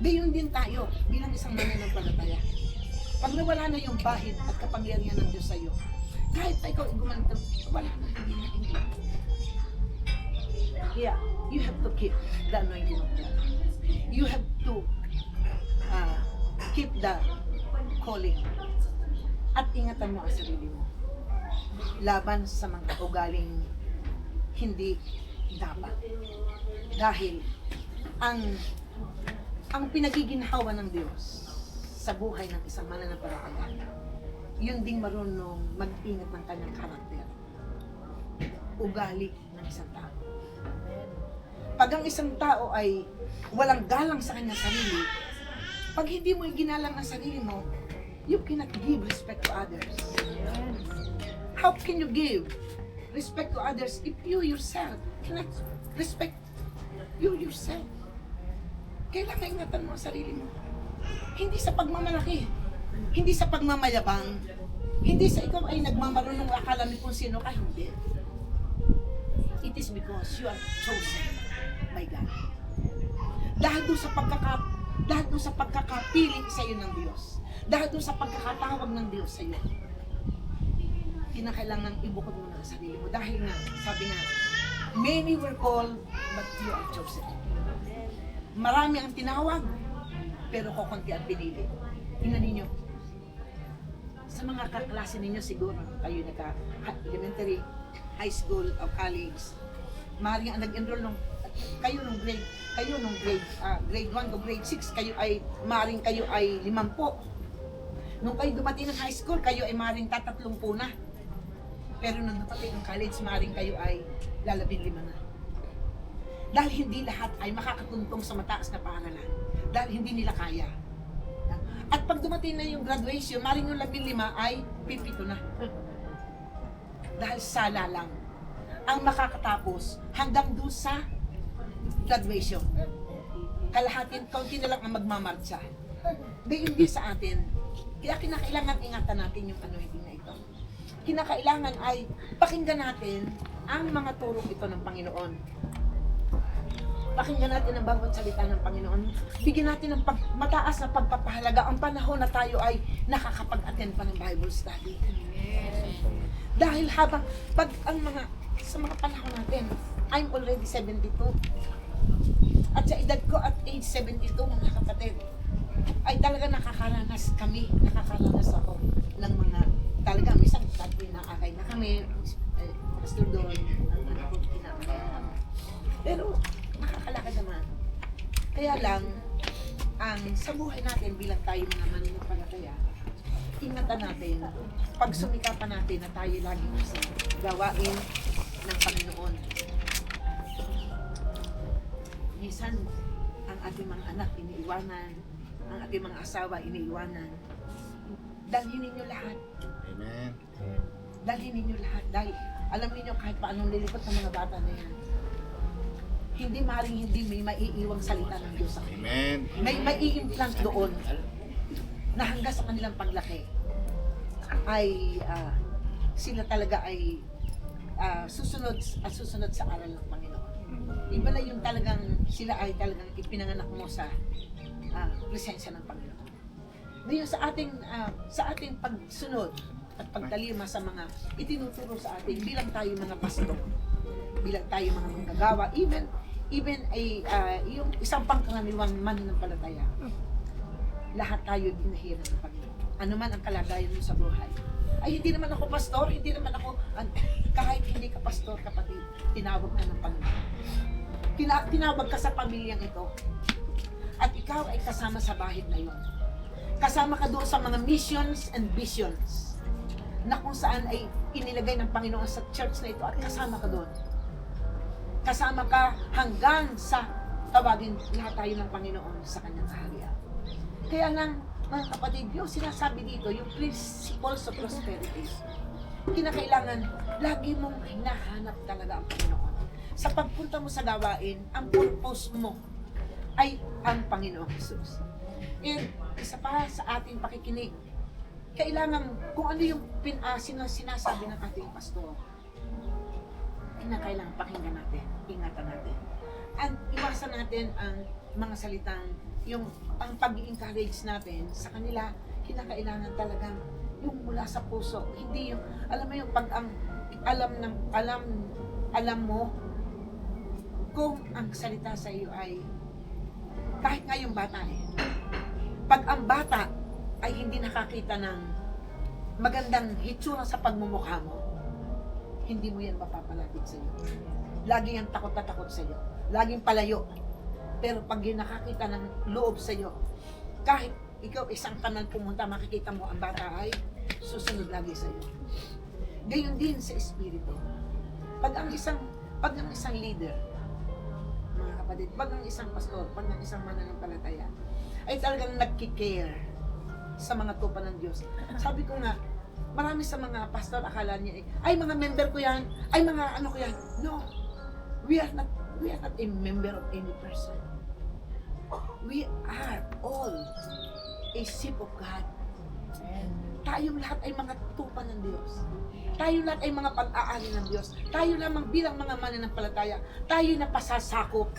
Speaker 3: Gayon din tayo bilang isang mananampalataya. Pag nawala na yung bahid at kapangyarihan ng Diyos sa iyo, kahit pa ikaw igumanto, wala na, hindi. Yeah, you have to keep the anointing of God. You have to keep the calling. At ingatan mo ang sarili mo. Laban sa mga ugaling hindi dapat. Dahil ang pinagiginhawa ng Diyos sa buhay ng isang mananampalataya, yun ding marunong mag-ingat ng kanyang karakter. Ugali ng isang tao. Pag ang isang tao ay walang galang sa kanyang sarili, pag hindi mo iginalang ang sarili mo, you cannot give respect to others. How can you give respect to others if you yourself cannot respect you yourself? Kailangan ingatan mo ang sarili mo. Hindi sa pagmamalaki, hindi sa pagmamayabang, hindi sa ikaw ay nagmamarunong akala mo kung sino ka, hindi. It is because you are chosen by God. Dahil doon sa pagkakapiling sa iyo ng Diyos, dahil doon sa pagkakatawag ng Diyos sa iyo, kinakailangan ibukod mo na ang sarili mo. Dahil nga, sabi nga, many were called, but you are chosen. Marami ang tinawag, pero kukunti ang pinili. Tingnan ninyo, sa mga kaklase ninyo siguro, kayo naka-elementary, high school, o college, maaaring ang nag-enroll kayo nung grade 1 o grade 6, maaaring kayo ay 50. Nung kayo dumating ng high school, kayo ay maaaring 30 na. Pero nung dumating ng college, maaaring kayo ay 15 na. Dahil hindi lahat ay makakatuntong sa mataas na paaralan. Dahil hindi nila kaya. At pag dumating na yung graduation, maaaring yung 15 ay 50 na. Dahil sala lang ang makakatapos hanggang doon sa graduation. Kalahatin, kaunti na lang ang magmamarcha. Gayon din sa atin. Kaya kinakailangan ingatan natin yung anointing na ito. Kinakailangan ay pakinggan natin ang mga turong ito ng Panginoon. Pakinggan natin ang bawat salita ng Panginoon. Bigyan natin ng mataas na pagpapahalaga ang panahon na tayo ay nakakapag-attend pa ng Bible study. Dahil sa mga panahon natin, I'm already 72. At sa edad ko at age 72, mga kapatid, ay talaga nakakaranas ako ng mga, talaga, minsan inaakay na kami, pastor doon, ang anak ko inaakay na kami. Pero, nakakalakad naman. Kaya lang, sa buhay natin bilang tayo mga mananampalataya, ingatan natin, pag sumikapan natin na tayo lagi sa gawain ng Panginoon. Minsan, ang ating mga anak iniiwanan, ang ating mga asawa iniiwanan. Dalhin ninyo lahat.
Speaker 2: Amen.
Speaker 3: Dalhin ninyo lahat. Dahil alam niyo kahit paanong lilipot ng mga bata na yan, hindi may maiiwang salita ng Diyos sa kanila.
Speaker 2: Amen.
Speaker 3: May mai-implant doon na hanggang sa kanilang paglaki ay sila talaga ay susunod sa aral ng Panginoon. Iba na yung talagang sila ay talagang ipinanganak mo sa presensya ng Panginoon. Ngayon sa ating pagsunod at pagtalima sa mga itinuturo sa atin bilang tayo mga pastor, bilang tayo mga manggagawa, even yung isang pangkaraniwang mananampalataya. lahat tayo dinahira ng Panginoon. Ano man ang kalagayan mo sa buhay. Ay, hindi naman ako pastor, hindi naman ako, kahit hindi ka pastor, kapatid, tinawag ka ng Panginoon. Tinawag ka sa pamilyang ito. At ikaw ay kasama sa bahid na yun. Kasama ka doon sa mga missions and visions na kung saan ay inilagay ng Panginoon sa church na ito at kasama ka doon. Kasama ka hanggang sa tawagin lahat tayo ng Panginoon sa kanyang kaharian. Kaya lang, mga kapatid, yung sinasabi dito, yung principles of prosperity, kinakailangan, lagi mong hinahanap talaga ang Panginoon. Sa pagpunta mo sa gawain, ang purpose mo ay ang Panginoong Jesus. And isa pa sa ating pakikinig, kailangan kung ano yung sinasabi ng ating pastor, kinakailangan pakinggan natin, ingatan natin. At iwasan natin ang mga salitang, ang pag-i-encourage natin sa kanila, kinakailangan talagang yung mula sa puso. Hindi yung, alam mo yung pag ang alam mo kung ang salita sa iyo ay kahit nga yung bata pag ang bata ay hindi nakakita ng magandang hitsura sa pagmumukha mo, hindi mo yan mapapalapit sa iyo. Lagi yan takot na takot sa iyo. Laging palayo. Pero pag yun nakakita ng loob sa iyo, kahit ikaw isang tanan pumunta, makikita mo ang bata ay susunod lagi sa iyo. Gayon din sa espiritu. Pag ang isang leader, mga kapatid, pag ang isang pastor, pag ang isang mananampalataya, ay talagang nagki-care sa mga tupa ng Diyos. Sabi ko nga, marami sa mga pastor akala niya ay mga member ko yan, ay mga ano ko yan. No, we are not a member of any person. We are all a sheep of God. Tayong lahat ay mga tupa ng Diyos. Tayo lahat ay mga pag-aari ng Diyos. Tayo lamang bilang mga mananampalataya, tayo na pasasakop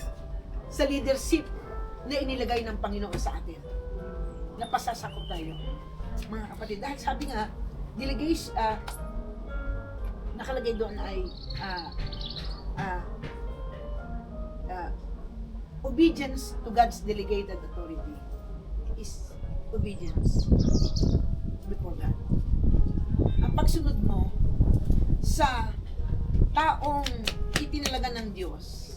Speaker 3: sa leadership na inilagay ng Panginoon sa atin. Napasasakop tayo, mga kapatid. Dahil sabi nga, delegation, nakalagay doon ay obedience to God's delegated authority is obedience before God. Ang pagsunod mo sa taong itinalaga ng Diyos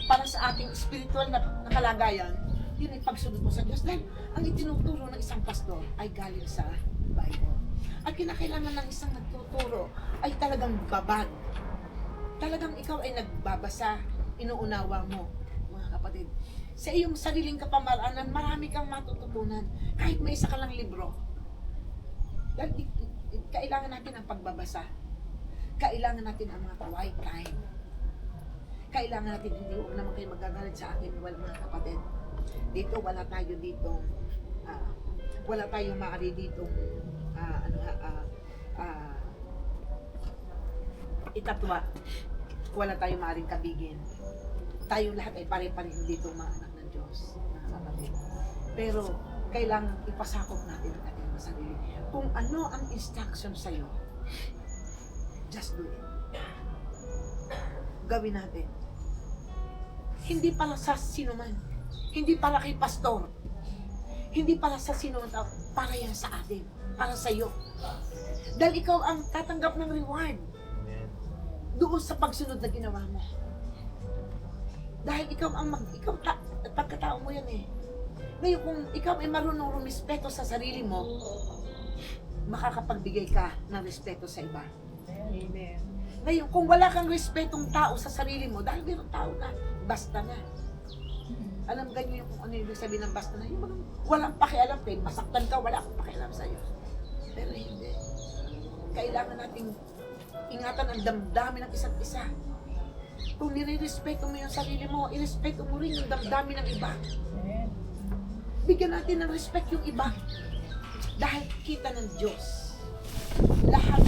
Speaker 3: para sa ating spiritual na kalagayan, yun ay pagsunod mo sa Diyos. Dahil ang itinuturo ng isang pastor ay galing sa Bible. At kinakailangan ng isang nagtuturo ay talagang babad. Talagang ikaw ay nagbabasa, inuunawa mo, mga kapatid. Sa iyong sariling kapamaranan, marami kang matututunan. Kahit may isa ka lang libro. Dahil kailangan natin ang pagbabasa. Kailangan natin ang mga quiet time. Kailangan natin, hindi huwag naman kayo magagalit sa akin, mga kapatid. Dito, wala tayo ditong, wala tayong maaari ditong, itatwa. Wala tayong maaaring kabigin. Tayo lahat ay pare-pareho ditong mga anak ng Diyos, mga kapatid. Pero, kailangan ipasakop natin ang ating sarili. Kung ano ang instruction sa'yo, just do it. Gawin natin. Hindi para sa sinuman. Hindi para kay pastor. Hindi para sa sinuman tao. Para yan sa atin. Para sa iyo. Dahil ikaw ang tatanggap ng reward. Doon sa pagsunod na ginawa mo. Dahil ikaw ang pagkatao mo yan eh. Ngayon kung ikaw ay marunong rumispeto sa sarili mo, makakapagbigay ka ng respeto sa iba.
Speaker 1: Amen.
Speaker 3: Ngayon, kung wala kang respetong tao sa sarili mo, dahil mayroong tao na, basta na. Alam ganyo yung kung ano yung ibig sabihin ng basta na, yung mga walang pakialam kayo, masaktan ka, wala akong pakialam sa'yo. Pero hindi. Kailangan nating ingatan ang damdamin ng isa't isa. Kung nire-respeto mo yung sarili mo, irespeto mo rin yung damdamin ng iba. Bigyan natin ng respect yung iba. Dahil kita ng Diyos. Lahat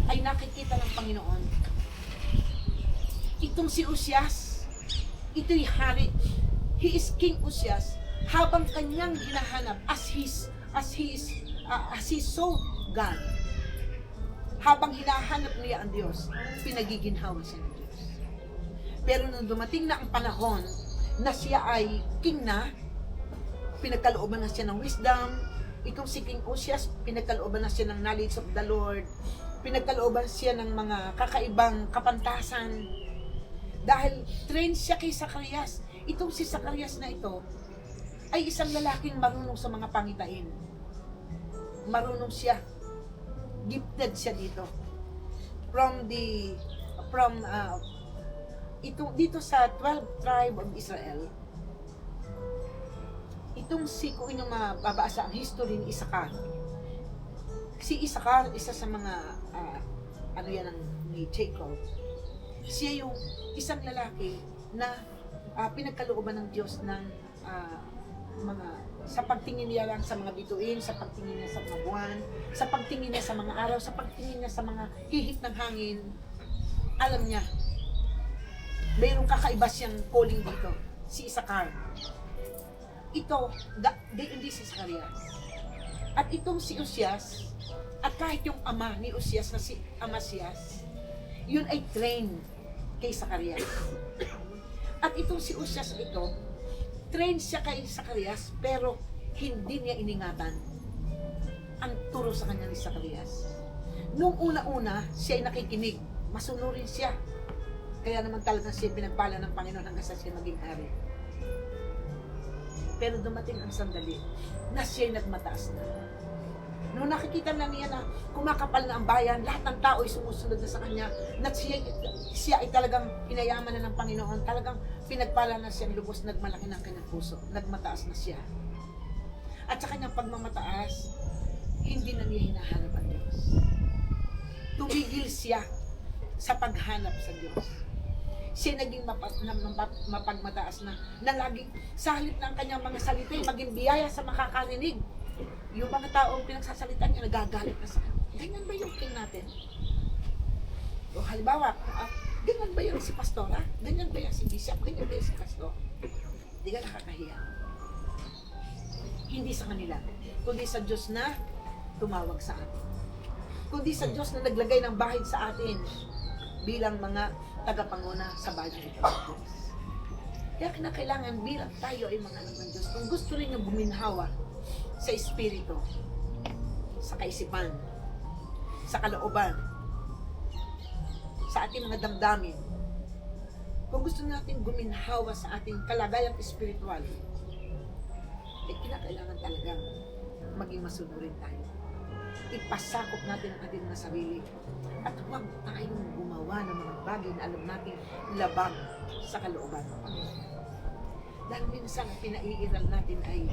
Speaker 3: ay nakikita ng Panginoon. Itong si Uzias, ito'y hari. He is King Uzias. Habang kanyang hinahanap as he saw God. Habang hinahanap niya ang Diyos, pinagiginhawa siya ng Diyos. Pero nung dumating na ang panahon na siya ay king na, pinagkalooban na siya ng wisdom. Itong si King Uzias, pinagkalooban na siya ng knowledge of the Lord. Pinagkalooban siya ng mga kakaibang kapantasan. Dahil trained siya kay Zacarias. Itong si Zacarias na ito ay isang lalaking marunong sa mga pangitain. Marunong siya. Gifted siya dito. Dito sa 12 tribe of Israel, itong kung inyong mababasa ang history ni Isakar. Si Isakar, isa sa mga, ni Jacob. Siya yung isang lalaki na pinagkalooban ng Diyos ng sa pagtingin niya lang sa mga bituin, sa pagtingin niya sa mga buwan, sa pagtingin niya sa mga araw, sa pagtingin niya sa mga hihit ng hangin. Alam niya, mayroong kakaiba siyang calling dito, si Isakar. Ito, hindi si Zacarias. At itong si Uzias, at kahit yung ama ni Uzias na si Amasias, yun ay trained kay Zacarias. At itong si Uzias ito, trained siya kay Zacarias, pero hindi niya iningatan ang turo sa kanya ni Zacarias. Nung una-una, siya ay nakikinig, masunurin siya. Kaya naman talaga siya pinagpala ng Panginoon hanggang sa siya maging hari. Pero dumating ang sandali na siya'y nagmataas na. Noong nakikita na niya na kumakapal na ang bayan, lahat ng tao ay sumusunod na sa kanya, na siya ay talagang pinayaman na ng Panginoon, talagang pinagpala na siyang lubos, nagmalaki ng kanyang puso, nagmataas na siya. At sa kanyang pagmamataas, hindi na niya hinahanap ang Diyos. Tumigil siya sa paghanap sa Diyos. Siya naging mapagmataas na laging sa halip ng kanyang mga salita, maging biyaya sa makakarinig. Yung mga taong pinagsasalita niya, nagagalit na sa kanya. Ganyan ba yung king natin? O halimbawa, ganyan ba yung si pastora? Ganyan ba yung si bishop? Ganyan ba yung si pastor? Hindi ka nakakahiya. Hindi sa kanila, kundi sa Diyos na tumawag sa atin. Kundi sa Diyos na naglagay ng bahid sa atin bilang mga tagapanguna sa bayan ito. Kaya kinakailangan bilang tayo ay mga anak ng Diyos. Kung gusto rin yung buminhawa sa espiritu, sa kaisipan, sa kalooban, sa ating mga damdamin, kung gusto natin guminhawa sa ating kalagayang espiritual, kinakailangan talagang maging masunurin tayo. Ipasakop natin ang ating mga sarili at huwag tayong gumawa ng mga bagay na alam natin labag sa kalooban ng Panginoon. Dahil minsan pinaiiral natin ay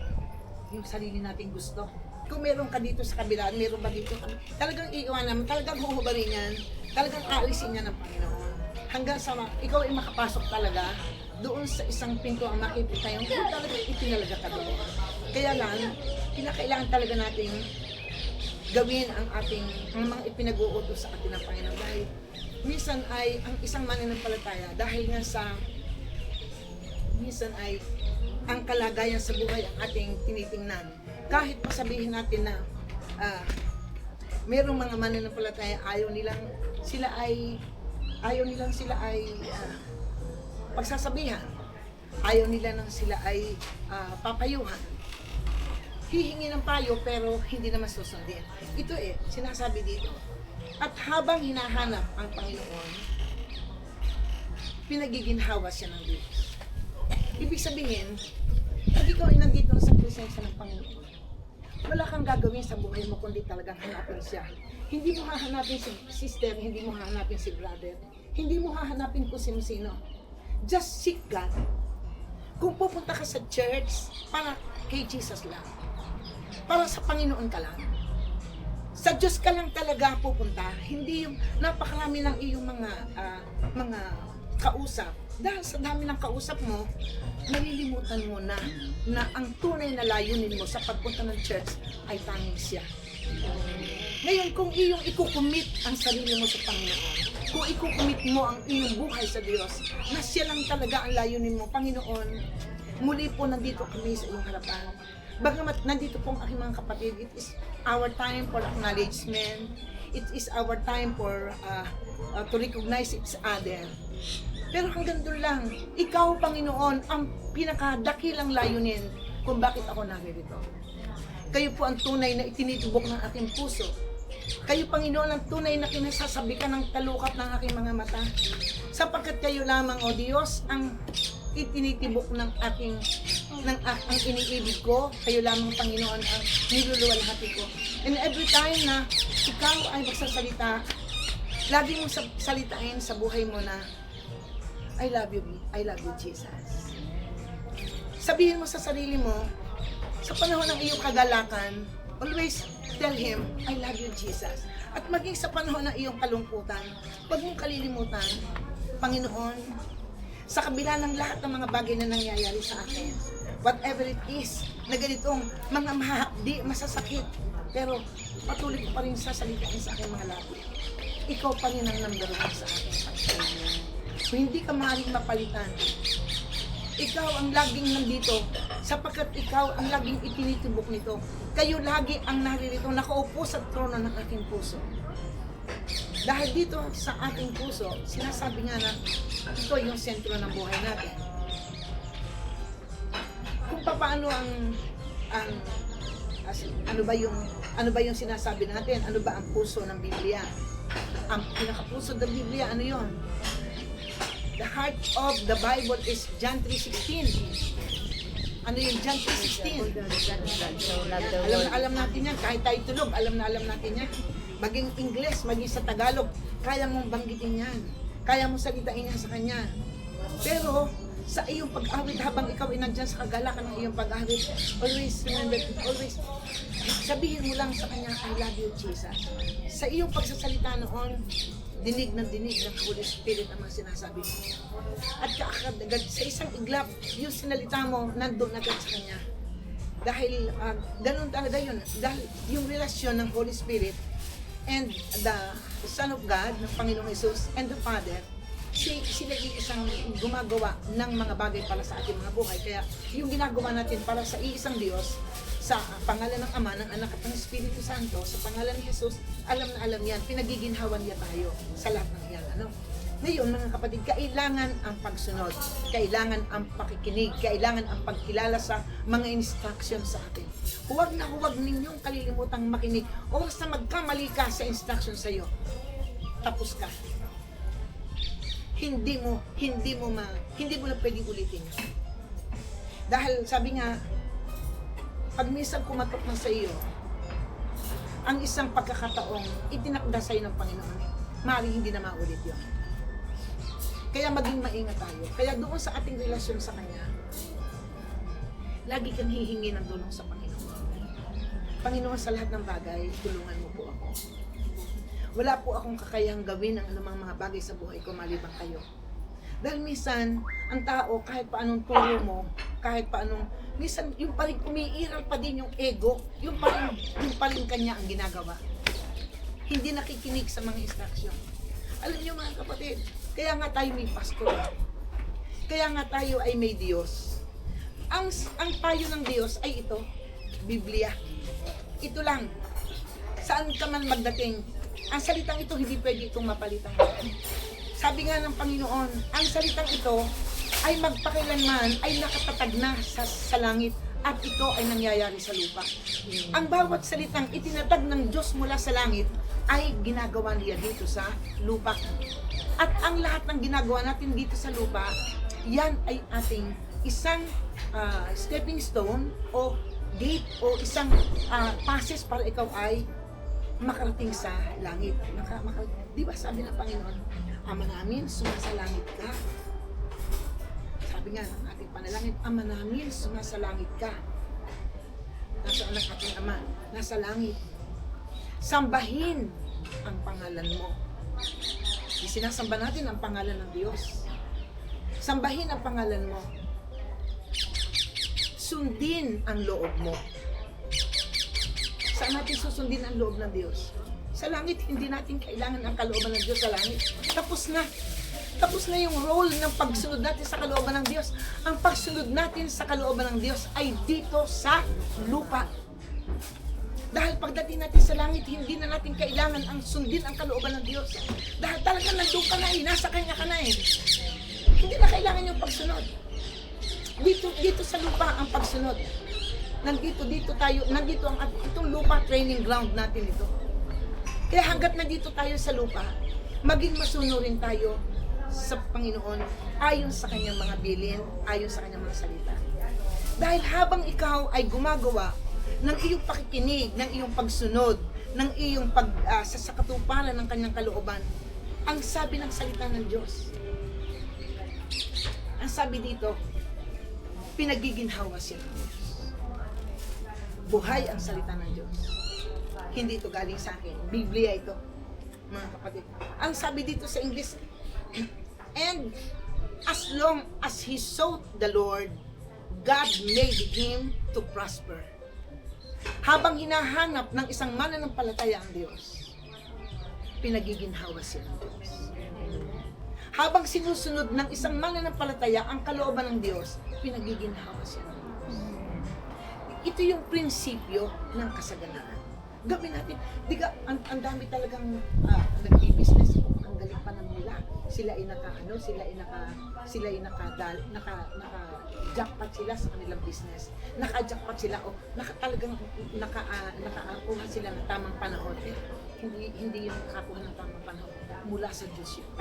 Speaker 3: yung sarili nating gusto. Kung meron ka dito sa kabila, meron ba dito kami, talagang iiwanan, talagang huhubarin yan, talagang aalisin niya ng Panginoon. Hanggang sa ikaw ay makapasok talaga doon sa isang pinto ang makikita yung kung talaga itinalaga ka doon. Kaya lang, kinakailangan talaga nating gawin ang mga ipinag-uutos sa atin ng Panginoon. Dahil minsan ay ang isang mananampalataya, dahil nga sa minsan ay ang kalagayan sa buhay ang ating tinitingnan. Kahit masabihin natin na mayroong mga mananampalataya ayaw nilang sila ay pagsasabihan. Ayaw nila nang sila ay papayuhan. Hihingi ng payo pero hindi naman susundin. Ito sinasabi dito. At habang hinahanap ang Panginoon, pinagiginhawa siya ng Diyos. Ibig sabihin, pag ikaw ay nandito sa presensya ng Panginoon, wala kang gagawin sa buhay mo kundi talagang hanapin siya. Hindi mo hahanapin si sister, hindi mo hahanapin si brother, hindi mo hahanapin kung sino-sino. Just seek God. Kung pupunta ka sa church, para kay Jesus lang. Para sa Panginoon ka lang. Sa Diyos ka lang talaga pupunta, hindi yung napakarami ng iyong mga kausap. Dahil sa dami ng kausap mo, malilimutan mo na ang tunay na layunin mo sa pagpunta ng church ay tanging siya. Ngayon, kung iyong ikukumit ang sarili mo sa Panginoon, kung ikukumit mo ang iyong buhay sa Diyos, na siya lang talaga ang layunin mo, Panginoon, muli po nandito kami sa iyong harapan. Bagamat nandito pong aking mga kapatid, it is our time for acknowledgement. It is our time for to recognize each other. Pero hanggang doon lang, ikaw, Panginoon, ang pinakadakilang layunin kung bakit ako naririto. Kayo po ang tunay na itinitubok ng aking puso. Kayo, Panginoon, ang tunay na kinasasabikan ng talukap ng aking mga mata. Sapagkat kayo lamang, O Diyos, ang itinitibok ng aking ang iniibig ko. Kayo lamang, Panginoon, ang niluluwalhati ko. And every time na ikaw ay magsasalita, lagi mong salitain sa buhay mo na I love you, Jesus. Sabihin mo sa sarili mo, sa panahon ng iyong kagalakan, always tell Him, I love you, Jesus. At maging sa panahon ng iyong kalungkutan, huwag mong kalilimutan, Panginoon, sa kabila ng lahat ng mga bagay na nangyayari sa akin, whatever it is, na ganitong mga mahapdi, masasakit, pero patuloy ko pa rin sasalitain sa aking mga labi. Ikaw pa rin ang number one sa akin. So, hindi ka maaaring mapalitan. Ikaw ang laging nandito, sapagkat ikaw ang laging itinitubok nito. Kayo lagi ang naririto, nakaupo sa trono ng aking puso. Dahil dito sa ating puso, sinasabi nga na ito yung sentro ng buhay natin. Kung paano ano ba yung sinasabi natin? Ano ba ang puso ng Biblia? Ang pinakapuso ng Biblia, ano yon? The heart of the Bible is John 3:16. Ano yung John 3:16? Alam natin yan. Kahit tayo tulog, alam natin yan. Maging English, maging sa Tagalog, kaya mong banggitin yan. Kaya mong salitain yan sa Kanya. Pero, sa iyong pag-awit, habang ikaw ay nandyan sa kagalakan ng iyong pag-awit, always remember, always sabihin mo lang sa Kanya, I love you, Jesus. Sa iyong pagsasalita noon, dinig ng Holy Spirit ang mga sinasabi mo. At kaagad sa isang iglap, yung sinalita mo, nandun agad sa Kanya. Dahil ganun talaga yun. Dahil yung relasyon ng Holy Spirit and the Son of God, ng Panginoong Jesus, and the Father, sila yung isang gumagawa ng mga bagay para sa ating mga buhay. Kaya yung ginagawa natin para sa iisang Diyos, sa pangalan ng Ama, ng Anak at ng Espiritu Santo, sa pangalan ni Jesus, alam na alam yan, pinagiginhawan niya tayo sa lahat ng yan. Ngayon, mga kapatid, kailangan ang pagsunod, kailangan ang pakikinig, kailangan ang pagkilala sa mga instruction sa atin. Huwag ninyong kalilimutang makinig. Oras na magkamali ka sa instruction sa iyo, tapos ka. Hindi mo na pwedeng ulitin. Dahil sabi nga, pag minsan kumatok na sa iyo, ang isang pagkakataong itinakda sa iyo ng Panginoon, maaaring hindi na maulit yun. Kaya maging maingat tayo. Kaya doon sa ating relasyon sa Kanya, lagi kang hihingi ng tulong sa Panginoon. Panginoon, sa lahat ng bagay, tulungan mo po ako. Wala po akong kakayang gawin ang anumang mga bagay sa buhay ko maliban kayo. Dahil minsan, ang tao, kahit paanong turo mo, kahit paanong, minsan, yung pa rin umiiral pa din yung ego, yung pa rin kanya ang ginagawa. Hindi nakikinig sa mga instruction. Alam niyo mga kapatid, kaya nga tayo may pastor. Kaya nga tayo ay may Diyos. Ang payo ng Diyos ay ito, Biblia. Ito lang. Saan ka man magdating, ang salitang ito hindi pwede itong mapalitan. Sabi nga ng Panginoon, ang salitang ito ay magpakilanman ay nakatatag na sa langit at ito ay nangyayari sa lupa. Ang bawat salitang itinatag ng Diyos mula sa langit ay ginagawa niya dito sa lupa. At ang lahat ng ginagawa natin dito sa lupa, yan ay ating isang stepping stone o gate o isang passes para ikaw ay makarating sa langit. Di ba sabi ng Panginoon, Ama namin, sumasalangit ka. Sabi nga ng ating panalangin, Ama namin, sumasalangit ka. Nasaan ang ating Ama? Nasa langit. Sambahin ang pangalan mo. Sinasamba natin ang pangalan ng Diyos. Sambahin ang pangalan mo. Sundin ang loob mo. Saan natin susundin ang loob ng Diyos? Sa langit, hindi natin kailangan ang kalooban ng Diyos sa langit. Tapos na. Tapos na yung role ng pagsunod natin sa kalooban ng Diyos. Ang pagsunod natin sa kalooban ng Diyos ay dito sa lupa. Dahil pagdating natin sa langit, hindi na natin kailangan ang sundin ang kalooban ng Diyos. Dahil talagang nandun ka na nasa Kanya ka na Hindi na kailangan yung pagsunod. Dito sa lupa ang pagsunod. Nandito tayo, itong lupa training ground natin ito. Kaya hanggat nandito tayo sa lupa, maging masunurin tayo sa Panginoon ayon sa kanyang mga bilin, ayon sa kanyang mga salita. Dahil habang ikaw ay gumagawa ng iyong pakikinig, ng iyong pagsunod, ng iyong sa katuparan ng kanyang kalooban, ang sabi ng salita ng Diyos, ang sabi dito, pinagiginhawa siya ng Diyos. Buhay ang salita ng Diyos. Hindi ito galing sa akin. Biblia ito, mga kapatid. Ang sabi dito sa English, and as long as he sought the Lord, God made him to prosper. Habang hinahanap ng isang mananampalataya ang Diyos, pinagiginhawa siya ng Diyos. Habang sinusunod ng isang mananampalataya ang kalooban ng Diyos, pinagiginhawa siya ng Diyos. Ito yung prinsipyo ng kasaganaan. Gawin natin. Di ka, ang dami talagang nag-business. Ang galing pa ng nila. Sila ay naka-jackpot sila sa kanilang business. Naka-jackpot sila o nakakuha sila ng tamang panahon. Hindi yung nakakuha ng tamang panahon. Mula sa Diyos yun.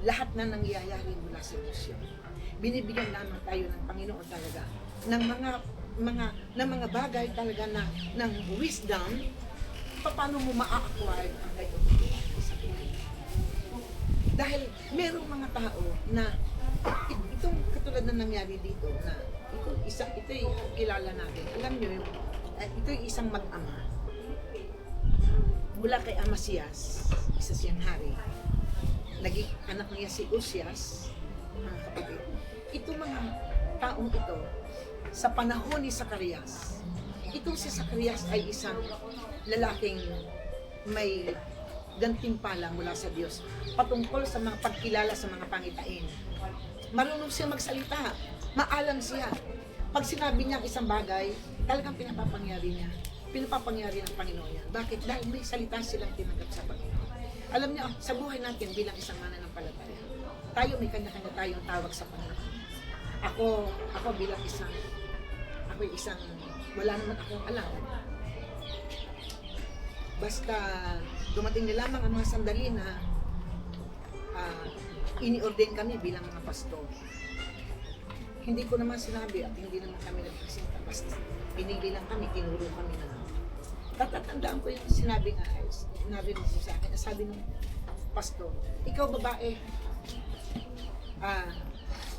Speaker 3: Lahat na nangyayari mula sa Diyos yun. Binibigyan lamang tayo ng Panginoon talaga ng mga bagay talaga na ng wisdom paano mo maa-acquire ang gayon sa buhay. Dahil merong mga tao na itong katulad na nangyari dito na ito'y kilala natin. Alam niyo yung ito'y isang mag-ama mula kay Amasias, isa siyang hari. Naging anak niya si Uzias, mga kapatid. Itong mga taong ito sa panahon ni Zacarias. Itong si Zacarias ay isang lalaking may gantimpala mula sa Diyos patungkol sa mga pagkilala sa mga pangitain. Marunong siya magsalita, maalam siya. Pag sinabi niya isang bagay, talagang pinapapangyari niya. Pinapapangyari ng Panginoon yan. Bakit? Dahil may salita silang tinanggap sa Panginoon. Alam niyo, sa buhay natin bilang isang mananampalataya, tayo may kanya-kanya tayong tawag sa Panginoon. Ako bilang isang wala naman akong alam. Basta dumating na lamang ang mga sandali na ini-ordain kami bilang mga pastor. Hindi ko naman sinabi at hindi naman kami nagpresenta. Basta pinili lang kami, tinuro kami na. Tatatandaan ko yung sinabi mo sa akin. Sabi ng pastor, ikaw babae,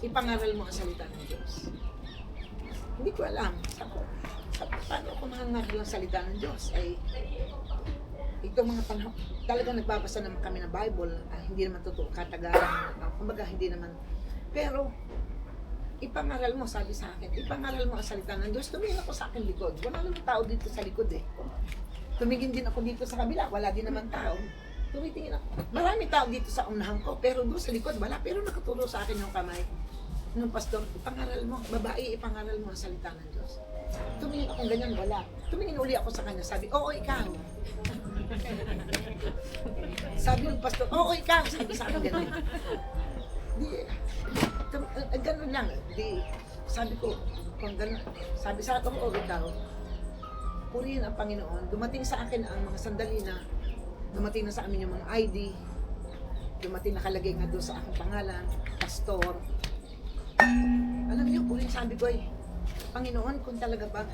Speaker 3: ipangaral mo ang salita ng Diyos. Hindi ko alam. Paano ako mangangaral ang salita ng Diyos? Ay, itong mga panahon, talagang nagbabasa naman kami ng Bible, hindi naman totoo, katagalan, kumbaga hindi naman. Pero, ipangaral mo, sabi sa akin, ipangaral mo ang salita ng Diyos. Tumingin ako sa akin likod. Wala naman tao dito sa likod eh. Tumingin din ako dito sa kabila, wala din naman tao. Tumitingin ako. Maraming tao dito sa unahan ko, pero doon sa likod, wala. Pero nakatulong sa akin yung kamay. Nung pastor, ipangaral mo, babae, ipangaral mo ang salita ng Diyos. Tumingin ako ganyan, wala. Tumingin uli ako sa kanya, sabi, oo, ikaw. Sabi ng pastor, oo, ikaw. Sabi sa akin ganyan. Ganun lang. Sabi ko, kung ganun, sabi sa akin, oo, ikaw. Purihin ang Panginoon. Dumating sa akin ang mga sandali na dumating na sa amin yung mga ID, dumating nakalagay nga doon sa aking pangalan, pastor. Alam niyo, purihin sabi ko ay, Panginoon, kung talaga ba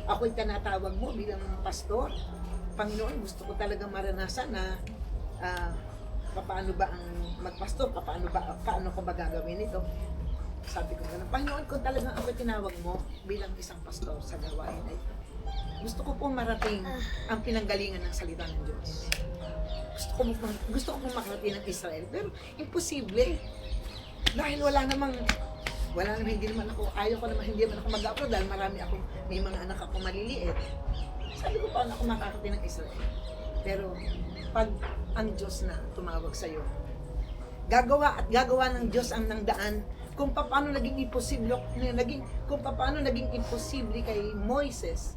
Speaker 3: ako'y tinatawag mo bilang pastor, Panginoon, gusto ko talagang maranasan na paano ba ang magpastor, paano ko ba gagawin ito? Sabi ko gano'n, Panginoon, kung talagang ako'y tinawag mo bilang isang pastor sa gawain ay gusto ko pong marating ang pinanggalingan ng salita ng Diyos. Gusto ko pong makarating ng Israel, pero imposible. Dahil hindi naman ako mag-upload dahil may mga anak ako maliliit. Sabi ko, paano ako makakarating ng Israel? Pero pag ang Diyos na tumawag sa iyo, gagawa ng Diyos ang nangdaan kung paano naging imposible kay Moses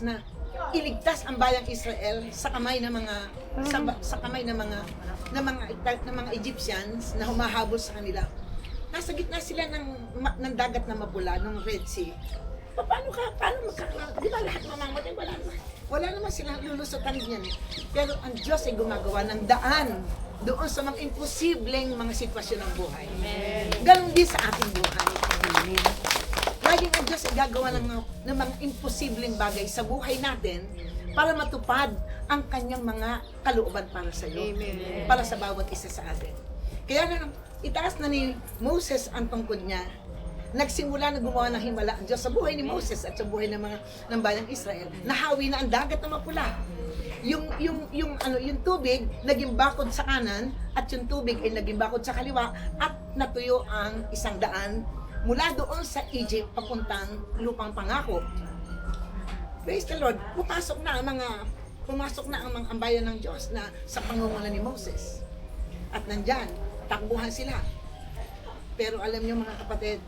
Speaker 3: na iligtas ang bayang Israel sa kamay ng mga Egyptians na humahabol sa kanila. Nasa gitna sila ng dagat na mapula, ng Red Sea. paano magkakaroon? Di ba lahat mamamatay? Wala naman silang lulusutan niyan. Pero ang Diyos ay gumagawa ng daan doon sa mga imposibleng mga sitwasyon ng buhay. Ganon din sa ating buhay. Laging ang Diyos ay gagawa ng mga imposibleng bagay sa buhay natin para matupad ang kanyang mga kalooban para sa iyo. Para sa bawat isa sa atin. Kaya nga, itaas na ni Moses ang tungkod niya. Nagsimula na gumawa ng himala ang Diyos sa buhay ni Moses at sa buhay ng bayang Israel. Nahawi na ang dagat na mapula. Yung tubig naging bakod sa kanan at yung tubig ay naging bakod sa kaliwa at natuyo ang isang daan mula doon sa Egypt papuntang lupang pangako. Praise the Lord. Pumasok na ang bayan ng Diyos na sa pangunguna ni Moses. At nandyan, takbuhan sila. Pero alam niyo mga kapatid,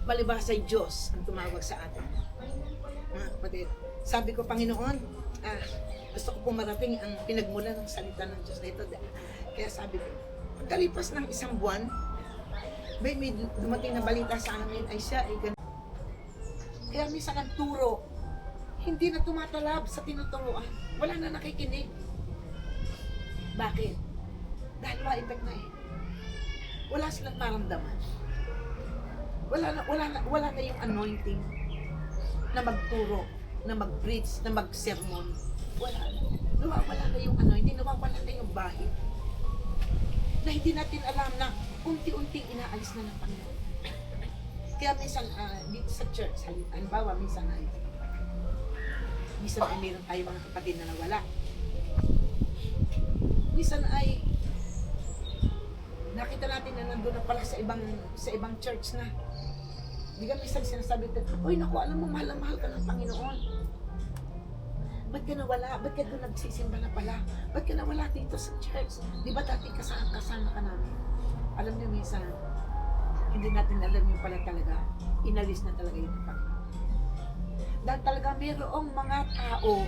Speaker 3: palibhasa'y Diyos ang tumawag sa atin. Mga kapatid, sabi ko, Panginoon, gusto ko pumarating ang pinagmula ng salita ng Diyos na ito. Kaya sabi ko, pagkalipas ng isang buwan, may dumating na balita sa amin ay siya ay ganun. Kaya minsan ang turo, hindi na tumatalab sa tinuturuan. Wala na nakikinig. Bakit? Dahil ma-effect na eh. Wala silang maramdaman. Wala na yung anointing na magturo, na mag-preach, na mag-sermon. Wala na. Nawawala na yung anointing, nawawala na yung bahid. Na hindi natin alam na unti-unti inaalis na ng Panginoon. Kaya minsan, dito sa church, halimbawa, minsan ay meron tayo mga kapatid na nawala. Minsan ay nakita natin na nandun na pala sa ibang church na. Di ka minsan sinasabi natin, uy naku, alam mo, mahal na mahal ka ng Panginoon. Ba't ka nawala? Ba't ka doon nagsisimba na pala? Ba't ka nawala dito sa church? Di ba dati kasama ka namin? Alam niyo minsan, hindi natin alam yung pala talaga, inalis na talaga yung Panginoon. Dahil talaga mayroong mga tao,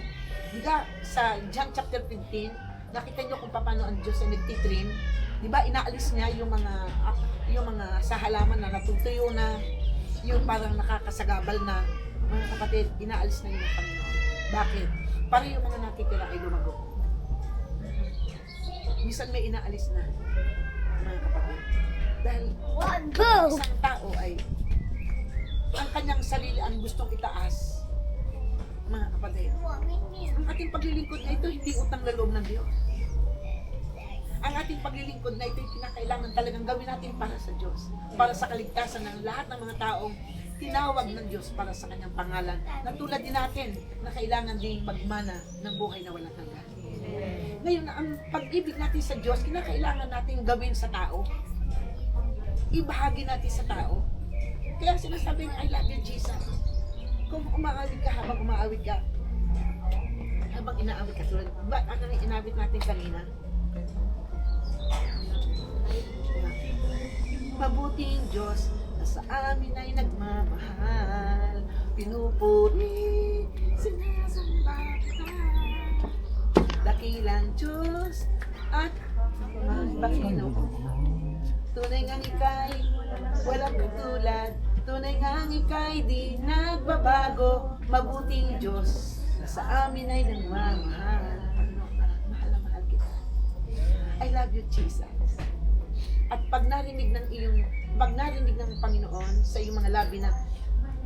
Speaker 3: di ba sa John chapter 15, nakita niyo kung paano ang Diyos ay nagtitrim. Di ba inaalis niya yung mga sa halaman na natutuyo na, yung parang nakakasagabal na, mga kapatid, inaalis na yun ng Panginoon. Bakit? Para yung mga natitira ay lumago. Minsan may inaalis na, mga kapatid. Dahil isang tao ay ang kanyang sarili ang gustong itaas, mga kapatid. Ang ating paglilingkod na ito, hindi utang na loob ng Diyos. Ang ating paglilingkod na ito, kinakailangan talagang gawin natin para sa Diyos. Para sa kaligtasan ng lahat ng mga taong tinawag ng Diyos para sa kanyang pangalan. Na tulad din natin na kailangan din magmana ng buhay na walang hanggan. Ngayon, ang pag-ibig natin sa Diyos, kinakailangan natin gawin sa tao. Ibahagi natin sa tao. Kaya sinasabi ng I love you, Jesus. Kung umaawit ka, habang umaawit ka, habang inaawit ka, tulad, ano na inawit natin kanina? Mabuting Diyos na sa amin ay nagmamahal, pinupuri, sinasamba kita. Dakilang Diyos at Panginoon. Tunay ngang ika'y walang katulad, tunay ngang ika'y di nagbabago. Mabuting Diyos na sa amin ay nagmamahal. Mahal na mahal kita. I love you, Jesus. At pag narinig ng Panginoon sa iyong mga labi na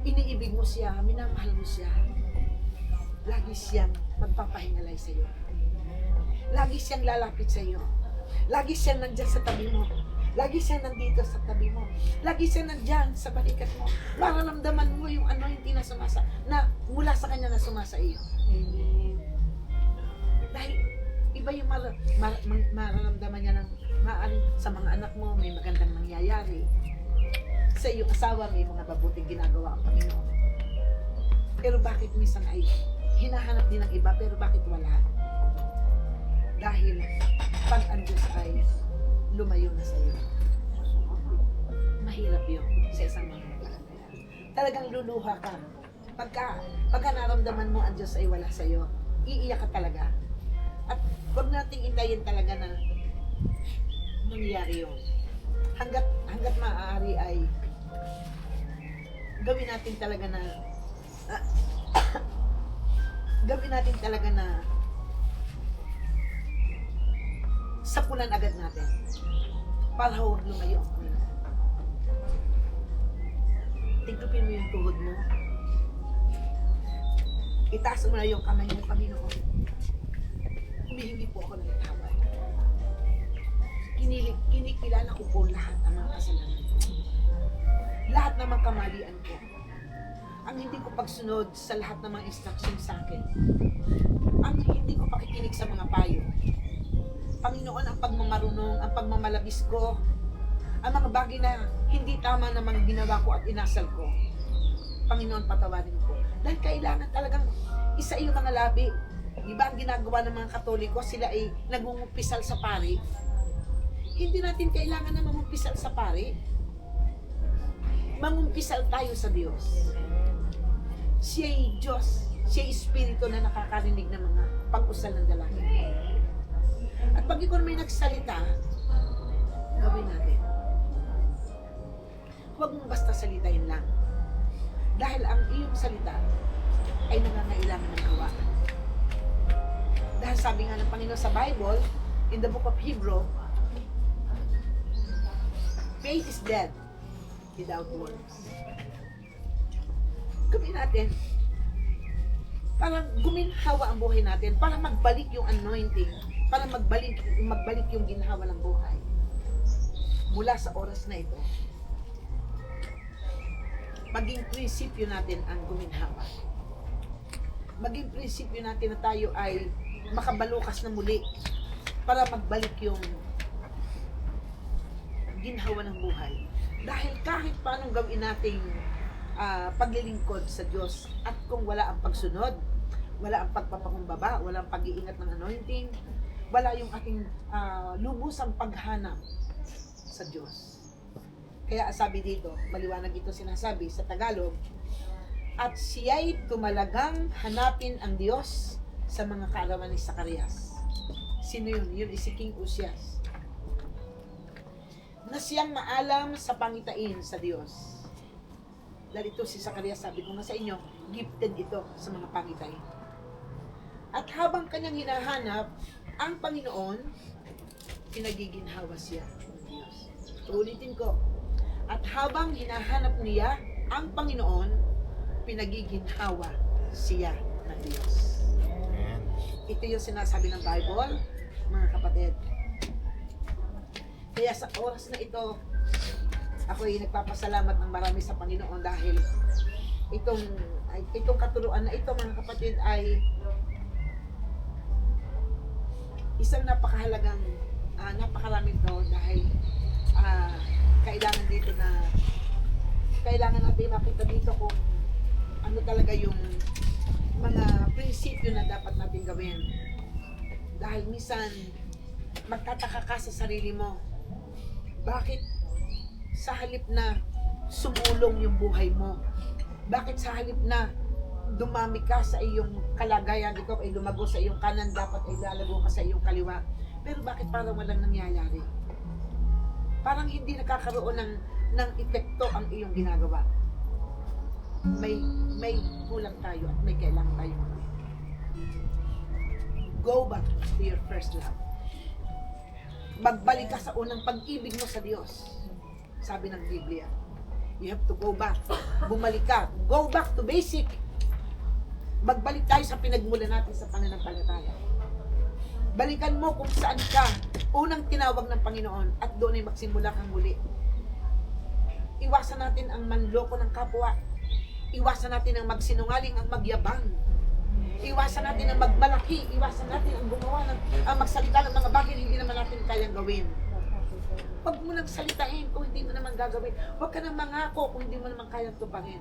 Speaker 3: iniibig mo siya, minamahal mo siya, lagi siyang magpapahingalay sa iyo. Lagi siyang lalapit sa iyo. Lagi siyang nandyan sa tabi mo. Lagi siyang nandito sa tabi mo. Lagi siyang nandyan sa balikat mo. Mararamdaman mo yung anointing na mula sa kanya na sumasa iyo. Dahil iba yung mararamdaman niya ng maaari sa mga anak mo, may magandang nangyayari. Sa iyong asawa, may mga mabuting ginagawa ang Panginoon. Pero bakit minsan ay hinahanap din ng iba, pero bakit wala? Dahil pag ang Diyos ay lumayo na sa iyo, mahirap yun sa isang mga talagang luluha ka. Pagka naramdaman mo ang Diyos ay wala sa iyo, iiyak ka talaga. At huwag nating intayin talaga na mangyayari yun. Hanggat maaari ay gawin natin talaga na ah, gawin natin talaga na sapunan agad natin para huwag lumayo ang Panginoon. Tigupin mo yung tuhod mo. Itaas mo na yung kamay mo, Panginoon. Humihingi po ako ng tawad. Kinikilala ko po lahat ng mga kasalanan ko. Lahat ng mga kamalian ko. Ang hindi ko pagsunod sa lahat ng mga instruction sa akin. Ang hindi ko pakikinig sa mga payo. Panginoon, ang pagmamarunong, ang pagmamalabis ko, ang mga bagay na hindi tama na mga ginawa ko at inasal ko. Panginoon, patawarin ko. Dahil kailangan talagang isa yung mga labi. Di ba ang ginagawa ng mga Katoliko, sila ay nagmumpisal sa pari? Hindi natin kailangan na mamumpisal sa pari. Mamumpisal tayo sa Diyos. Siya'y Diyos, siya'y Espiritu na nakakarinig ng mga pag-usal ng dalangin. At pag ikaw may nagsalita, gawin natin. Huwag mong basta salitain lang. Dahil ang iyong salita ay nangangailangan ng gawa. Dahil sabi nga ng Panginoon sa Bible, in the book of Hebrew, faith is dead without works. Gawin natin. Para guminhawa ang buhay natin, para magbalik yung anointing, para magbalik yung ginhawa ng buhay. Mula sa oras na ito, maging prinsipyo natin ang guminhawa. Maging prinsipyo natin na tayo ay makabalukas na muli para magbalik yung ginhawa ng buhay. Dahil kahit paanong gawin nating paglilingkod sa Diyos at kung wala ang pagsunod, wala ang pagpapakumbaba, wala ang pag-iingat ng anointing, wala yung ating lubusang paghanap sa Diyos. Kaya sabi dito, maliwanag ito sinasabi sa Tagalog, at siya'y tumalagang hanapin ang Diyos sa mga kaarawan ni Zacarias. Sino yun? Yun si King Uzias. Na siyang maalam sa pangitain sa Diyos. Dahil ito si Zacarias, sabi ko nga sa inyo, gifted ito sa mga pangitain. At habang kanyang hinahanap ang Panginoon, pinagiginhawa siya ng Diyos. Ulitin ko, at habang hinahanap niya ang Panginoon, pinagiginhawa siya ng Diyos.
Speaker 2: Amen.
Speaker 3: Ito yung sinasabi ng Bible, mga kapatid. Kaya sa oras na ito, ako ay nagpapasalamat ng marami sa Panginoon dahil itong katuruan na ito, mga kapatid, ay isang napakahalagang, napakaraming to dahil kailangan dito na kailangan natin makita dito kung ano talaga yung mga prinsipyo na dapat natin gawin. Dahil minsan magtataka ka sa sarili mo, bakit sa halip na sumulong yung buhay mo, bakit sa halip na dumami ka sa iyong kalagayan, ikaw ay lumago sa iyong kanan, dapat ay lalago ka sa iyong kaliwa, pero bakit parang walang nangyayari? Parang hindi nakakaroon ng epekto ang iyong ginagawa. May kulang tayo at may kailangan tayo gawin. Go back to your first love. Magbalik ka sa unang pag-ibig mo sa Diyos. Sabi ng Biblia. You have to go back. Bumalik ka. Go back to basic. Magbalik tayo sa pinagmula natin sa pananampalataya. Balikan mo kung saan ka unang tinawag ng Panginoon at doon ay magsimula kang muli. Iwasan natin ang manloko ng kapwa. Iwasan natin ang magsinungaling, ang magyabang. Iwasan natin ang magmalaki. Iwasan natin ang gumawa ang magsalita ng mga bagay na hindi naman natin kayang gawin. Huwag mo nang salitain kung hindi mo naman gagawin. Huwag ka nang mangako kung hindi mo naman kayang tupangin.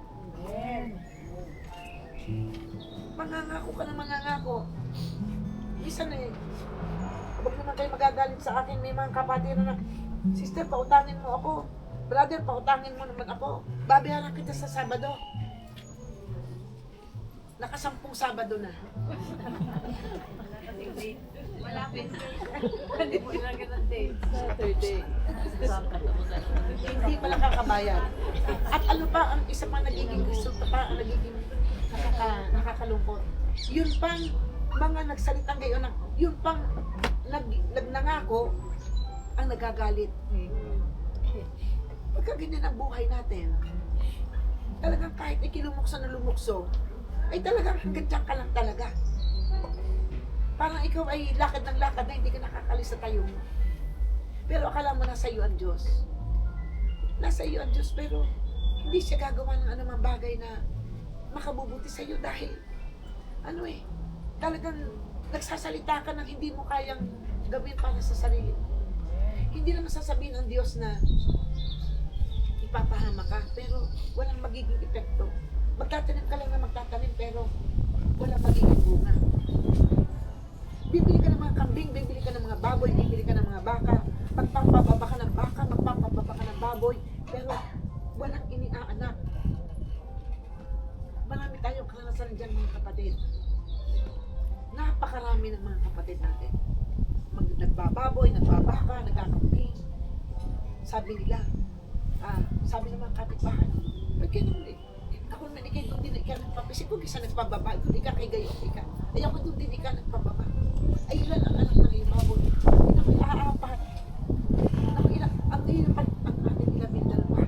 Speaker 3: Mangangako ka na mangangako. Isa na huwag naman kayo magagalit sa akin. May mga kapatid na, sister, pautangin mo ako. Brother, pautangin mo naman ako. Babayaran kita sa Sabado. Nakasampung Sabado na.
Speaker 1: Saturday.
Speaker 3: Hindi pala kakabayan. At ano pa ang isa pa nagiging resulta pa ang nagiging nakakalungkot. Yun pang mga nagsalitang gayon, yun pang nagnangako ang nagagalit. Pagka ganyan ang buhay natin, talagang kahit ikilumukso na lumukso, ay talagang hanggang dyan ka lang talaga. Parang ikaw ay lakad ng lakad na hindi ka nakakalis sa tayo mo. Pero akala mo nasa iyo ang Diyos. Nasa iyo ang Diyos pero hindi siya gagawa ng anumang bagay na makabubuti sa iyo dahil talagang nagsasalita ka ng hindi mo kayang gawin para sa sarili. Hindi naman sasabihin ng Diyos na ipapahama ka pero walang magiging epekto. Magtatanim ka lang na magtatanim pero walang magiging bunga. Bibili ka ng mga kambing, bibili ka ng mga baboy, bibili ka ng mga baka, magpapababa ka ng baka, magpapababa ka ng baboy, pero walang iniaanak. Marami tayong karanasan dyan mga kapatid. Napakarami ng mga kapatid natin. Nagbababoy, nagbabaka, nagkakambing. Sabi nila, sabi ng mga kapitbahay, pagka naman ako naman ikay doon din ikaw nagpapisip ko kisa nagpababa, doon ikaw kay gayon ikaw. Ay ako doon din ikaw nagpababa. Ay ilan ang anak ng iyong baboy. Hindi ako iaapat. Ako ilan, ang ating ilamin dalawa.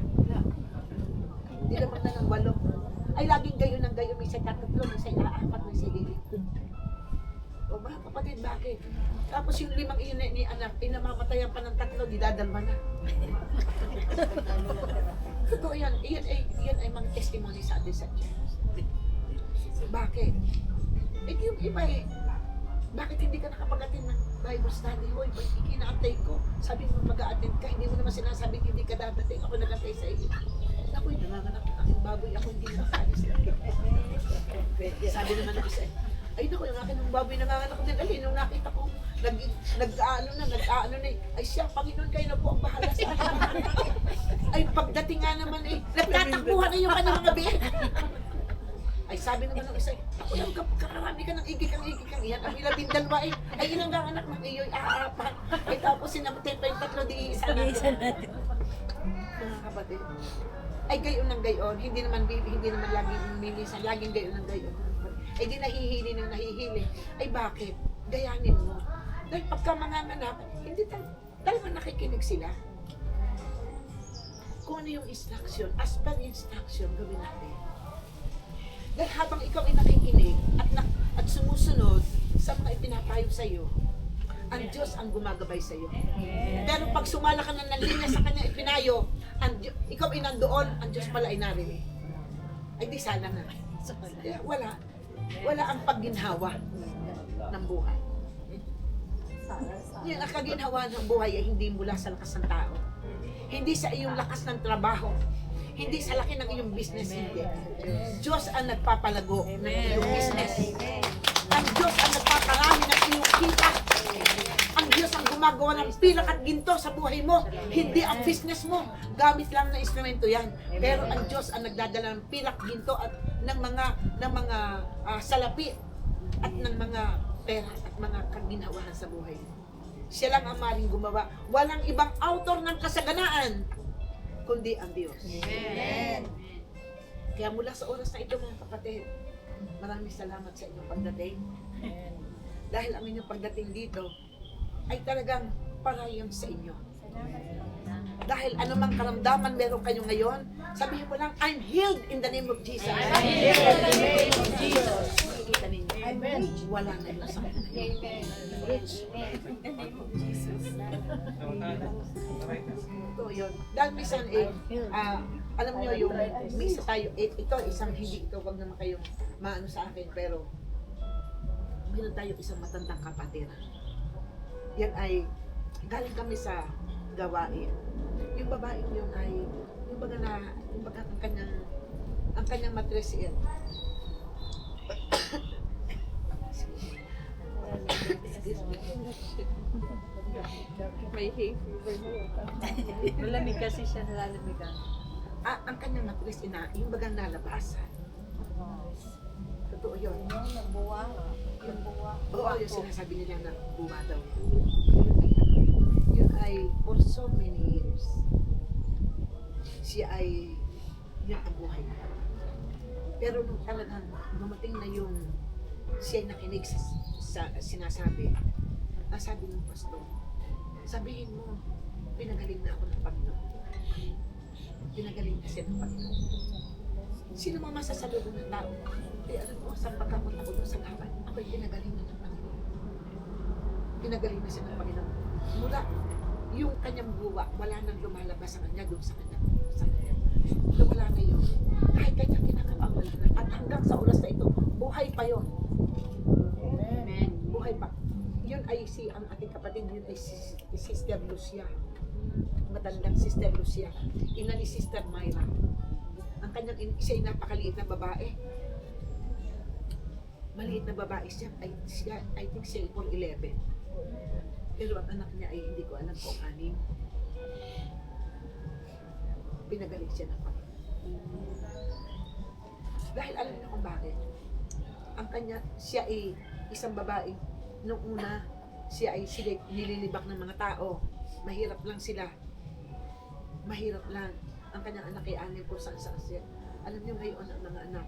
Speaker 3: Hindi naman na ng 8. Ay laging gayon ang gayon, may isa tatlo, may isa iaapat, may isa lilit. O mga kapatid, bakit? Tapos yung 5 iyon ni anak, pinamamatayan pa ng 3, di dadalwa na. Totoo yan. Yan ay mga testimony sa atin sa church. Bakit? Yung iba bakit hindi ka nakapag-attend ng Bible study? Hoy, ikinaantay ko. Sabi mo mag-a-attend ka, hindi mo naman sinasabing hindi ka dadating. Ako nag-attay sa iyo. Ako'y nanganganak ng aking baboy. Ako hindi nakaalis lang. Sabi naman ng isa, ay naku, yung akin ng baboy nanganganak din. Alin, nung nakita ko, nag-aano na ay siya, Panginoon kayo na po ang bahala sa akin. Ay pagdating nga naman nagtatakbuhan na yung kanyang mga biyak. Ay sabi naman ng isa, ako lang kakarami ka ng igik ang iyan. Ang ilabing dalawa ay ilang anak ng iyo'y aarapan. Ay tapos sinamatay pa yung 3, di isa natin. Mga kapatid, ay gayon ng gayon, hindi naman laging minsan, laging gayon ng gayon. Ay di nahihili ng nahihili. Ay bakit? Gayanin mo. Dahil pagka manganganak, hindi talagang nakikinig sila. Kung ano yung instruction, as per instruction, gawin natin. Dahil habang ikaw ay nakikinig at sumusunod sa mga ipinapayo sa iyo, ang Diyos ang gumagabay sa iyo. Pero pag sumala ka na ng linya sa kanya ipinayo, ikaw ay nandoon, ang Diyos pala ay narinig. Ay di sana nga. Kaya wala ang pagginhawa ng buhay. Yan ang kaginhawa ng buhay ay hindi mula sa lakas ng tao. Hindi sa iyong lakas ng trabaho. Hindi sa laki ng iyong business, hindi. Diyos ang nagpapalago ng iyong business. Ang Diyos ang nagpaparami ng iyong kita. Ang Diyos ang gumagawa ng pilak at ginto sa buhay mo. Hindi ang business mo. Gamit lang na instrumento yan. Pero ang Diyos ang nagdadala ng pilak, ginto at ng mga salapi at ng mga pera at mga kaginhawahan sa buhay. Siya lang ang maring gumawa. Walang ibang author ng kasaganaan kundi ang Diyos. Amen. Kaya mula sa oras na ito mga kapatid, maraming salamat sa inyong pagdating. Dahil ang inyong pagdating dito ay talagang parayon sa inyo. Dahil anumang karamdaman meron kayo ngayon, sabihin mo lang, I'm healed in the name of Jesus. I'm healed in the name of Jesus. Makikita ninyo. Amen. Wala na yung sakit na yun. Rich. In the name of Jesus. Ito yun. Dahil minsan alam nyo yung, minsan tayo, ito isang hindi ito, wag naman kayong maano sa akin, pero meron tayo isang matandang kapatid. Yan ay, galing kami sa gawain. Yung babae yun ay, yung baga ang kanyang matres yan.
Speaker 1: May hay fever mo. Malamig kasi siya, nalalamigan.
Speaker 3: Ang kanyang matres ina, yung bagang nalabasan. Totoo yun.
Speaker 4: Nagbuwa.
Speaker 3: Oo, yung sinasabi nila na buwa daw. Yun ay for so many years. Siya ay yun ang buhay niya. Pero nung talagang dumating na yung siya ay nakinig sa sinasabi, ang sabi ng pastor, sabihin mo, pinagaling na ako ng Panginoon. Pinagaling na siya ng Panginoon. Sino mga masasalubo ng tao? Alam mo, sa pagkapunta ko doon sa laban, ako'y pinagaling na ng Panginoon. Pinagaling na siya ng Panginoon. Mula yung kanyang buwa, wala nang lumalabas sa kanya doon sa kanya. Wala na yun. Kahit kanyang kinakabang, wala na. At hanggang sa oras na ito, buhay pa yun.
Speaker 4: Amen.
Speaker 3: Buhay pa. Yun ay ang ating kapatid, yun ay si Sister Lucia. Matandang Sister Lucia. Ina ni Sister Myra. Ang kanyang siya ay napakaliit na babae. Maliit na babae siya. I think siya ay 4'11". Pero ang anak niya ay hindi ko alam kung anim. Pinagaling siya ng Panginoon. Dahil alam niyo kung bakit. Ang kanya, siya ay isang babae. Noong una, siya ay nililibak ng mga tao. Mahirap lang sila. Mahirap lang. Ang kanyang anak ay anim kung saan siya. Alam niyo ngayon ang mga anak,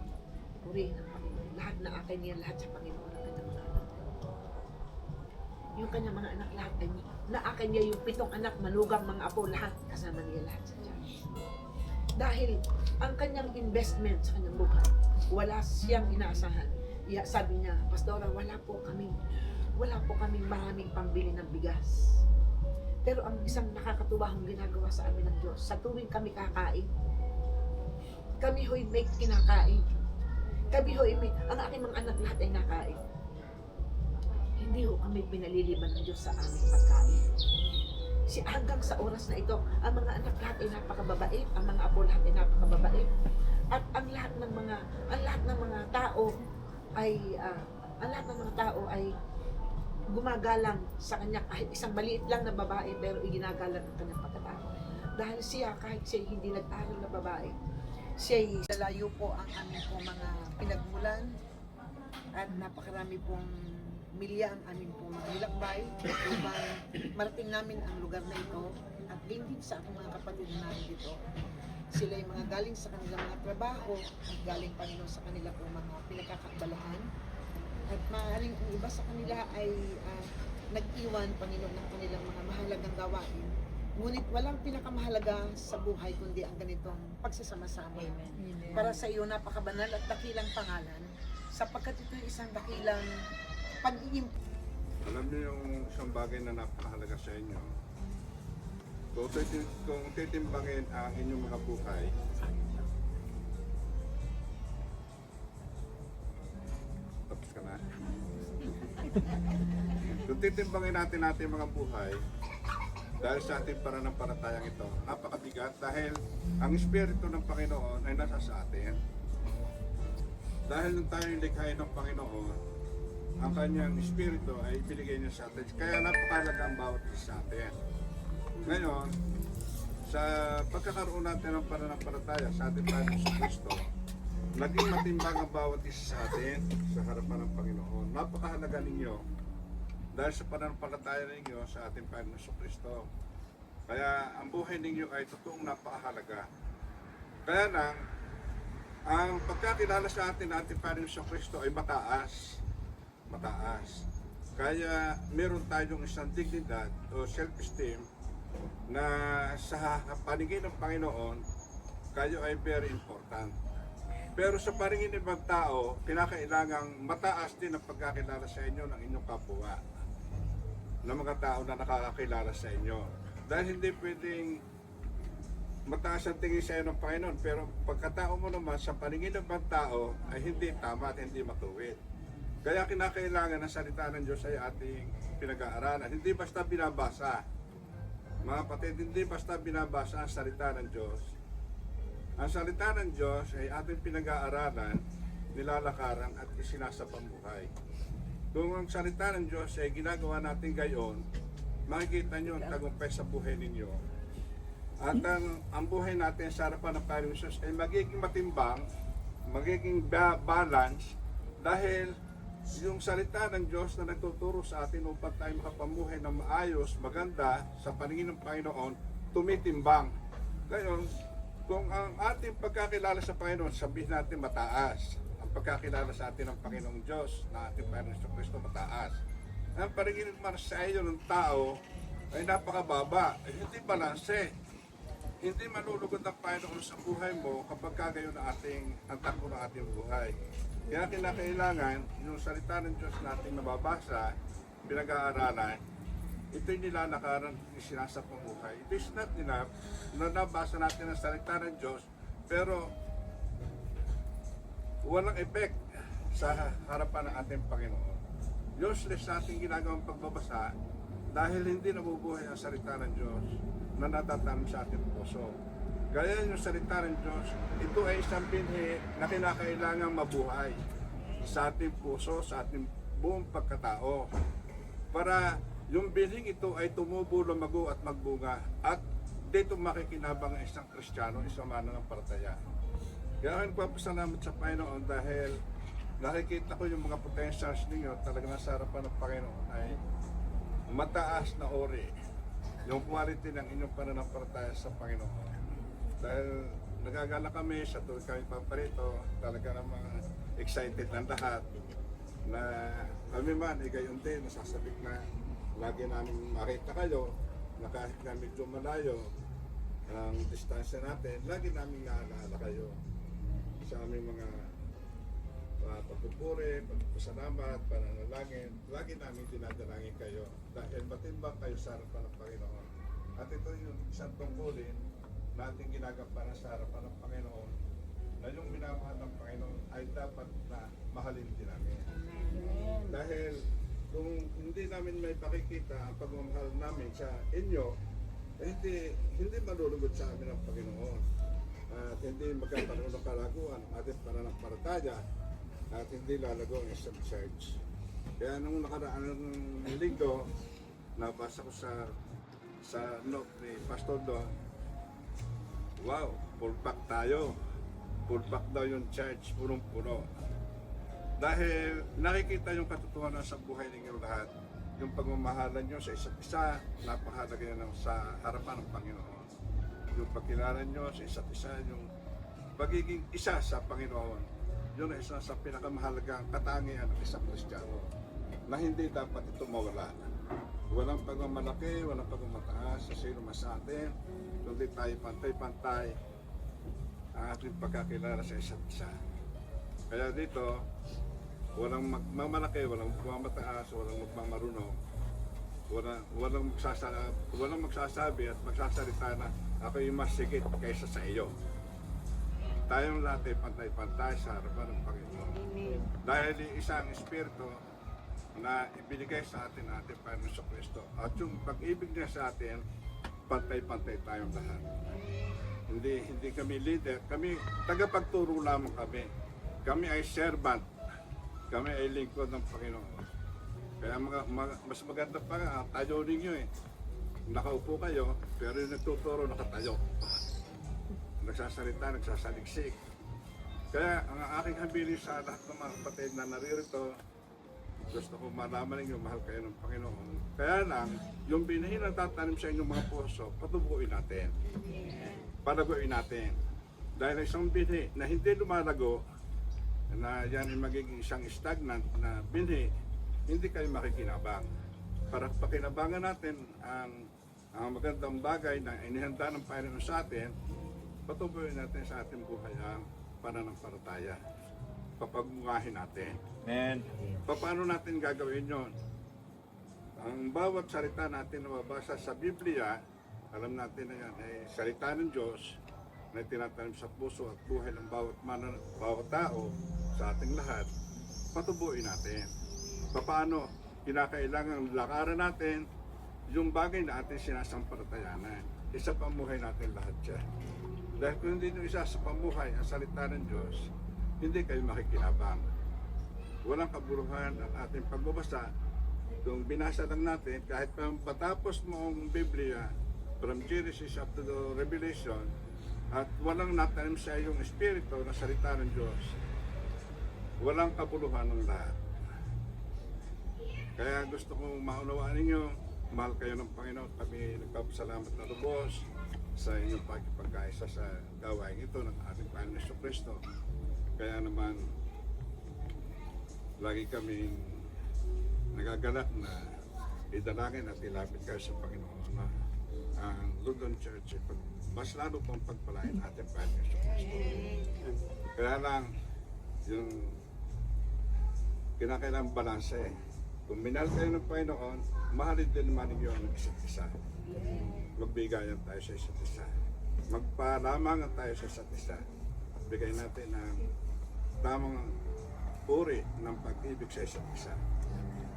Speaker 3: purihin ng Panginoon. Lahat na akin niya, lahat sa Panginoon ang kanyang mga anak. Yung kanyang mga anak, lahat ay naakin niya yung 7 anak, manugang mga apo, lahat kasama niya lahat sa Diyos. Dahil ang kanyang investment sa kanyang buhay, wala siyang inaasahan. Sabi niya, Pastora, wala po kaming maraming pambili ng bigas. Pero ang isang nakakatuwahang ginagawa sa amin ng Diyos, sa tuwing kami kakain, kami ho'y may kinakain. Kami ho'y may, ang aking mga anak lahat ay nakain. Hindi ho kami pinaliliban ng Diyos sa aming pagkain. Hanggang sa oras na ito, ang mga anak lahat ay napakababait, ang mga apo lahat ay napakababait. At ang lahat ng mga tao ay gumagalang sa kanya kahit isang maliit lang na babae pero iginagalang ang kanyang pagkatao. Dahil siya, kahit siya hindi nag-aral na babae, siya lalayo po ang aming po mga pinagmulan at napakarami pong milya ang aming po mga nilakbay upang marating namin ang lugar na ito at din sa aking mga kapatid na dito. Sila yung mga galing sa kanilang mga trabaho at galing Panginoon sa kanila po mga pinagkakaabalahan. At maaaring ang iba sa kanila ay nag-iwan, Panginoon, ng kanilang mga mahalagang gawain. Ngunit walang pinakamahalaga sa buhay kundi ang ganitong pagsasama-sama.
Speaker 4: Amen.
Speaker 3: Para sa iyo, napakabanal at dakilang pangalan, sapagkat ito ay isang dakilang pag-iim.
Speaker 2: Alam niyo yung isang bagay na napakahalaga sa inyo. Kung titimbangin ang inyong mga buhay, tapos ka na. Kung titimbangin natin mga buhay, dahil sa ating pananampalatayang ito, napakabigat dahil ang Espiritu ng Panginoon ay nasa sa atin. Dahil nung tayo likhain ng Panginoon, ang kanyang Espiritu ay binigay niya sa atin. Kaya napakahalaga ang bawat isa sa atin. Ngayon, sa pagkakaroon natin ng pananampalataya sa ating Panginoon sa Kristo, naging matimbang ang bawat isa sa atin sa harapan ng Panginoon. Napakahalaga ninyo dahil sa pananampalataya ninyo sa ating Panginoon sa Kristo. Kaya ang buhay ninyo ay totoong napakahalaga. Kaya nang ang pagkakilala sa atin ng ating Panginoon sa Kristo ay mataas. Kaya meron tayong isang dignidad o self-esteem na sa paningin ng Panginoon, kayo ay very important. Pero sa paningin ng ibang tao, kinakailangang mataas din ang pagkakilala sa inyo ng inyong kapwa, ng mga tao na nakakakilala sa inyo. Dahil hindi pwedeng mataas ang tingin sa inyo ng Panginoon, pero pagkatao mo naman sa paningin ng ibang tao ay hindi tama at hindi matuwid. Kaya kinakailangan ang salita ng Diyos ay ating pinag-aaralan. Hindi basta binabasa. Mga kapatid, hindi basta binabasa ang salita ng Diyos. Ang salita ng Diyos ay ating pinag-aaralan, nilalakaran at isinasapambuhay. Kung ang salita ng Diyos ay ginagawa natin gayon, makikita nyo ang tagumpay sa buhay ninyo. At ang buhay natin sa harapan ng Panginoon Jesus ay magiging matimbang, magiging balance, Dahil yung salita ng Diyos na nagtuturo sa atin upang tayo makapamuhay ng maayos, maganda sa paningin ng Panginoon, tumitimbang. Ngayon, kung ang ating pagkakilala sa Panginoon, sabihin natin mataas. Ang pagkakilala sa atin ng Panginoong Diyos na ating Panginoon Kristo mataas. Ang paningin naman sa iyo ng tao ay napakababa, hindi balanse. Hindi malulugod ang Panginoon sa buhay mo kapag gayon ang takbo ng ating buhay. Kaya kinakailangan yung salita ng Diyos natin nababasa, pinag-aaralan, ito'y nilalakaran, isinasa pamuhay. It is not enough na nabasa natin ang salita ng Diyos, pero walang effect sa harapan ng ating Panginoon. Useless sa ating ginagawang pagbabasa dahil hindi nabubuhay ang salita ng Diyos na natatanong sa ating puso. Gaya yung salita ng Diyos, ito ay isang binhi na kinakailangang mabuhay sa ating puso, sa ating buong pagkatao. Para yung binhing ito ay tumubo, lumago at magbunga. At dito makikinabang ang isang Kristiyano, isang mananampalataya. Kaya nagpapasalamat sa Panginoon dahil nakikita ko yung mga potentials ninyo talaga nasa harapan ng Panginoon ay mataas na ori. Yung quality ng inyong pananampalataya sa Panginoon. Dahil nagagala kami sa tuwing kami paparito, talaga namang excited ng lahat na kami man, gayon din, nasasabik na lagi namin makita kayo na kahit na medyo malayo ang distansya natin, lagi namin naalala kayo sa aming mga pagpupuri, pagpapasalamat, pananalangin, lagi namin dinadalangin kayo dahil matimbang kayo sa harapan ng Panginoon. At ito yung isang tungkulin na ating ginagampanan sa harapan ng Panginoon na yung minamahal ng Panginoon ay dapat na mahalin din namin. Dahil kung hindi namin may pakikita ang pagmamahal namin sa inyo, eh, hindi malulugod sa amin ang Panginoon. At hindi magkakaroon ng kalaguan ang ating pananampalataya at hindi lalago ang isang church. Kaya nung nakaraan ng linggo, nabasa ko sa note ni Pastor Don, wow, full pack tayo. Full pack daw yung church, punong-puno. Dahil nakikita yung katotohanan sa buhay ninyo lahat, yung pagmamahalan nyo sa isa't isa, napakahalaga yan sa harapan ng Panginoon. Yung pagkilala nyo sa isa't isa, yung pagiging isa sa Panginoon, yun ay isa sa pinakamahalagang katangian ng isang Kristiyano na hindi dapat ito mawala. Walang pagmamalaki, walang pagmamataas sa sino man sa atin, kundi tayo pantay-pantay ang ating pagkakilala sa isa't isa. Kaya dito, walang magmamalaki, walang magmamataas, walang magmamarunong, walang magsasabi at magsasalita na ako yung mas sigit kaysa sa iyo. Tayong lahat ay pantay-pantay sa harapan ng Panginoon. Dahil isang espiritu na ibinigay sa atin ang ating Panginoon Kristo. At yung pag-ibig niya sa atin, pantay-pantay tayong lahat. Hindi kami leader, kami tagapagturo lamang kami. Kami ay servant, kami ay lingkod ng Panginoon. Kaya mas maganda pa nga, tayo ninyo eh. Nakaupo kayo, pero yung nagtuturo nakatayo. Nagsasalita, nagsasaliksik. Kaya ang aking habilin sa lahat ng mga kapatid na naririto, gusto ko malaman ninyo, mahal kayo ng Panginoon. Kaya lang, yung binahin na tatanim sa inyong mga puso, patubuin natin. Palaguin natin. Dahil isang binhi na hindi lumalago, na yan ay magiging isang stagnant na binhi, hindi kayo makikinabang. Para pakinabangan natin ang magandang bagay na inihanda ng Panginoon sa atin, patubuin natin sa ating buhay ang pananampalataya. Papagungahin natin.
Speaker 5: Amen.
Speaker 2: Paano natin gagawin yon? Ang bawat salita natin na mabasa sa Biblia, alam natin na yan ay salita ng Diyos na tinatanim sa puso at buhay ng bawat tao sa ating lahat, patubuin natin. Paano kinakailangan lakaran natin yung bagay na ating sinasampalatayanan. Isa pamuhay natin lahat siya. Dahil kung hindi nyo isa sa pamuhay ang salita ng Diyos, hindi kayo makikinabang. Walang kabuluhan ang ating pagbabasa. Kung binasa lang natin, kahit patapos mo ang Biblia, from Genesis up to the Revelation, at walang natanim sa iyong espiritu na salita ng Diyos, walang kabuluhan ng lahat. Kaya gusto kong maunawaan ninyo, mahal kayo ng Panginoon. Kami nagpapasalamat na lubos sa inyong pagkipagkaisa sa gawain ito ng ating Panginoon Jesucristo. Kaya naman, lagi kaming nagagalak na idalangin at ilapit kayo sa Panginoon na ang London Church ay mas lalo pang pagpalain ating Panginoon Jesucristo. Kaya lang, yung kinakailangang balanse. Kung minahal kayo ng Panginoon, mahalin din naman ninyo ang isa't isa. Magbigayan tayo sa isa't isa. Magpalamangan tayo sa isa't isa. At bigay natin ang tamang uri ng pag-ibig sa isa't isa.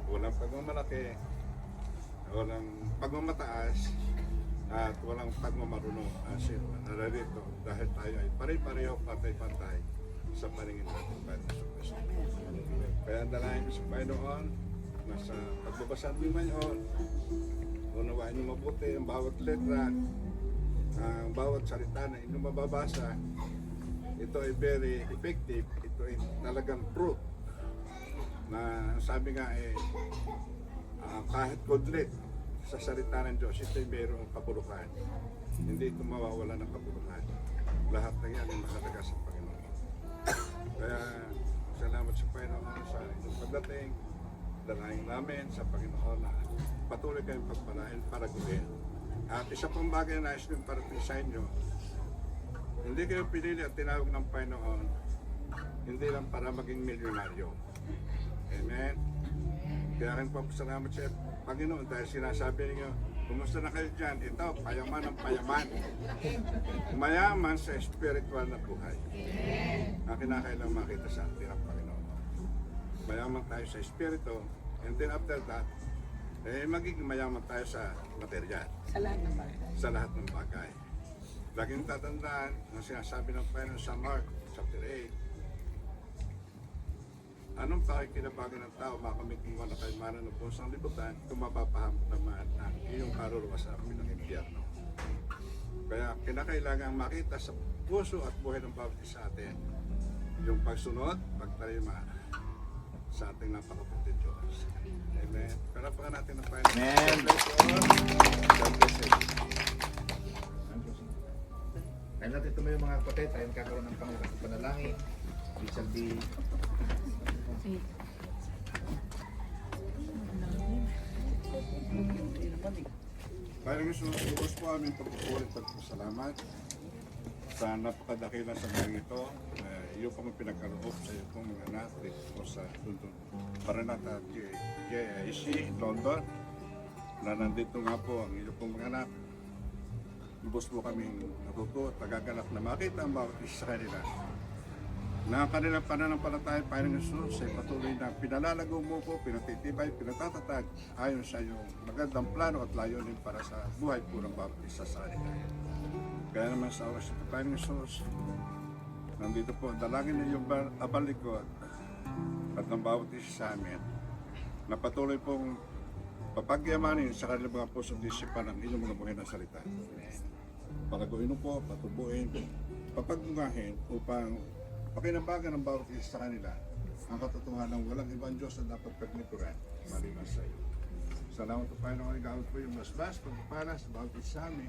Speaker 2: Walang pagmamalaki, walang pagmamataas, at walang pagmamaruno. As nararito dahil tayo ay pare-pareho, pantay-pantay sa paningin natin Panginoon Kristo. Kaya dalangin ko sa Panginoon na sa pagbabasa niyo ngayon, unawain niyo mabuti ang bawat letra, ang bawat salita na inyong mababasa. Ito ay very effective. Ito ay talagang truth na sabi nga kahit kudlit sa salita ng Diyos, ito ay mayroong kabuluhan. Hindi ito mawawala ng kabuluhan. Lahat ng yan ay mahalaga sa Panginoon. Kaya salamat sa Panginoon sa inyong pagdating. Dalangin namin sa Panginoon na patuloy kayong pagpalain para gawin. At isa pang bagay na nais kong parating sa inyo, hindi kayo pinili at tinawag ng Panginoon hindi lang para maging milyonaryo. Amen? Kaya rin papasalamat sa Panginoon dahil sinasabi niyo, kumusta na kayo dyan? Ito, payaman ng payaman. Mayaman sa spiritual na buhay. Ang kinakailang makita sa atin ng Panginoon. Mayaman tayo sa espiritu, and then after that, magiging mayaman tayo sa material.
Speaker 3: Sa lahat ng bagay.
Speaker 2: Sa lahat ng bagay. Laging tatandaan ang sinasabi ng Panginoon sa Mark chapter 8. Anong pakikinabangan ng tao makamit kung wala kayo mana ng puso ng libutan kung mapapahamot naman ang iyong kaluluwa sa amin ng impyerno. Kaya kinakailangan makita sa puso at buhay ng bawat isa atin yung pagsunod, pagtarima sa ating napakaputing Diyos. Amen. Kalapakan natin ng Panginoon.
Speaker 5: Amen.
Speaker 2: God bless you.
Speaker 5: Dahil natin ito may mga kapatid, tayo nagkakaroon ng panalangin. We shall be
Speaker 2: Panginoon Jesus, ubos po aming pagpupulit at pasalamat sa napakadakilang sandaling ito. Iyo po ang pinagkaloob sa iyo pong mga anak dito sa London. Maranatha JIC, London. Na nandito nga po ang iyo pong mga anak. Ubos po kaming natuto at nagagalak na makita ang bawat isa sa kanila. Na kanilang pananampalataya, Panginoon Jesus, ay patuloy na pinalalago mo po, pinatitibay, pinatatatag ayon sa iyong magandang plano at layunin para sa buhay po ng bawat isa sa kanila. Kaya naman sa oras ito, Panginoon Jesus, nandito po, dalangin na iyong abalikot at ng bawat isa sa amin na patuloy pong papagyamanin sa kanilang mga puso at isipan ang inyong mga buhay na salita. Palaguin po, patubuin, papagungahin upang pakinabagan ng bawat isa sa kanila ang katotohanan ng walang ibang Diyos na dapat paglikuran maliban sa iyo. Salamat po Panginoon, igawad po yung masbas, pagpapala sa bawat isa sa amin.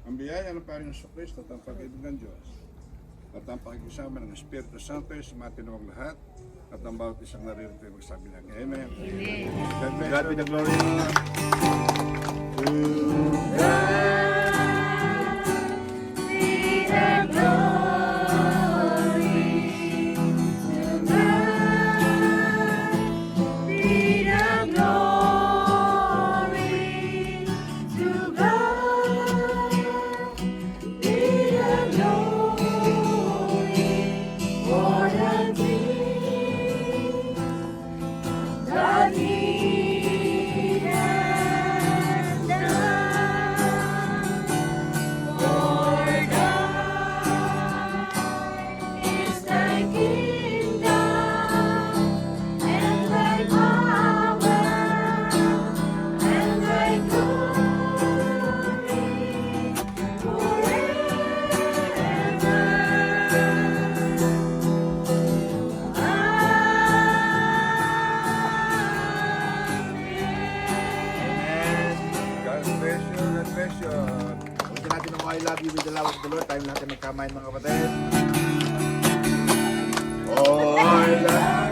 Speaker 2: Ang biyaya ng Panginoon Jesucristo at ang pag-ibig ng Diyos at ang pakikisama ng Espiritu Santo ay sumatinawang lahat at ang bawat isang naririnig ay magsabi ng Amen. Amen.
Speaker 5: God be the glory. I love you with the love of the Lord. Tayo lahat ay magkamayan mga kapatid. Oh, I love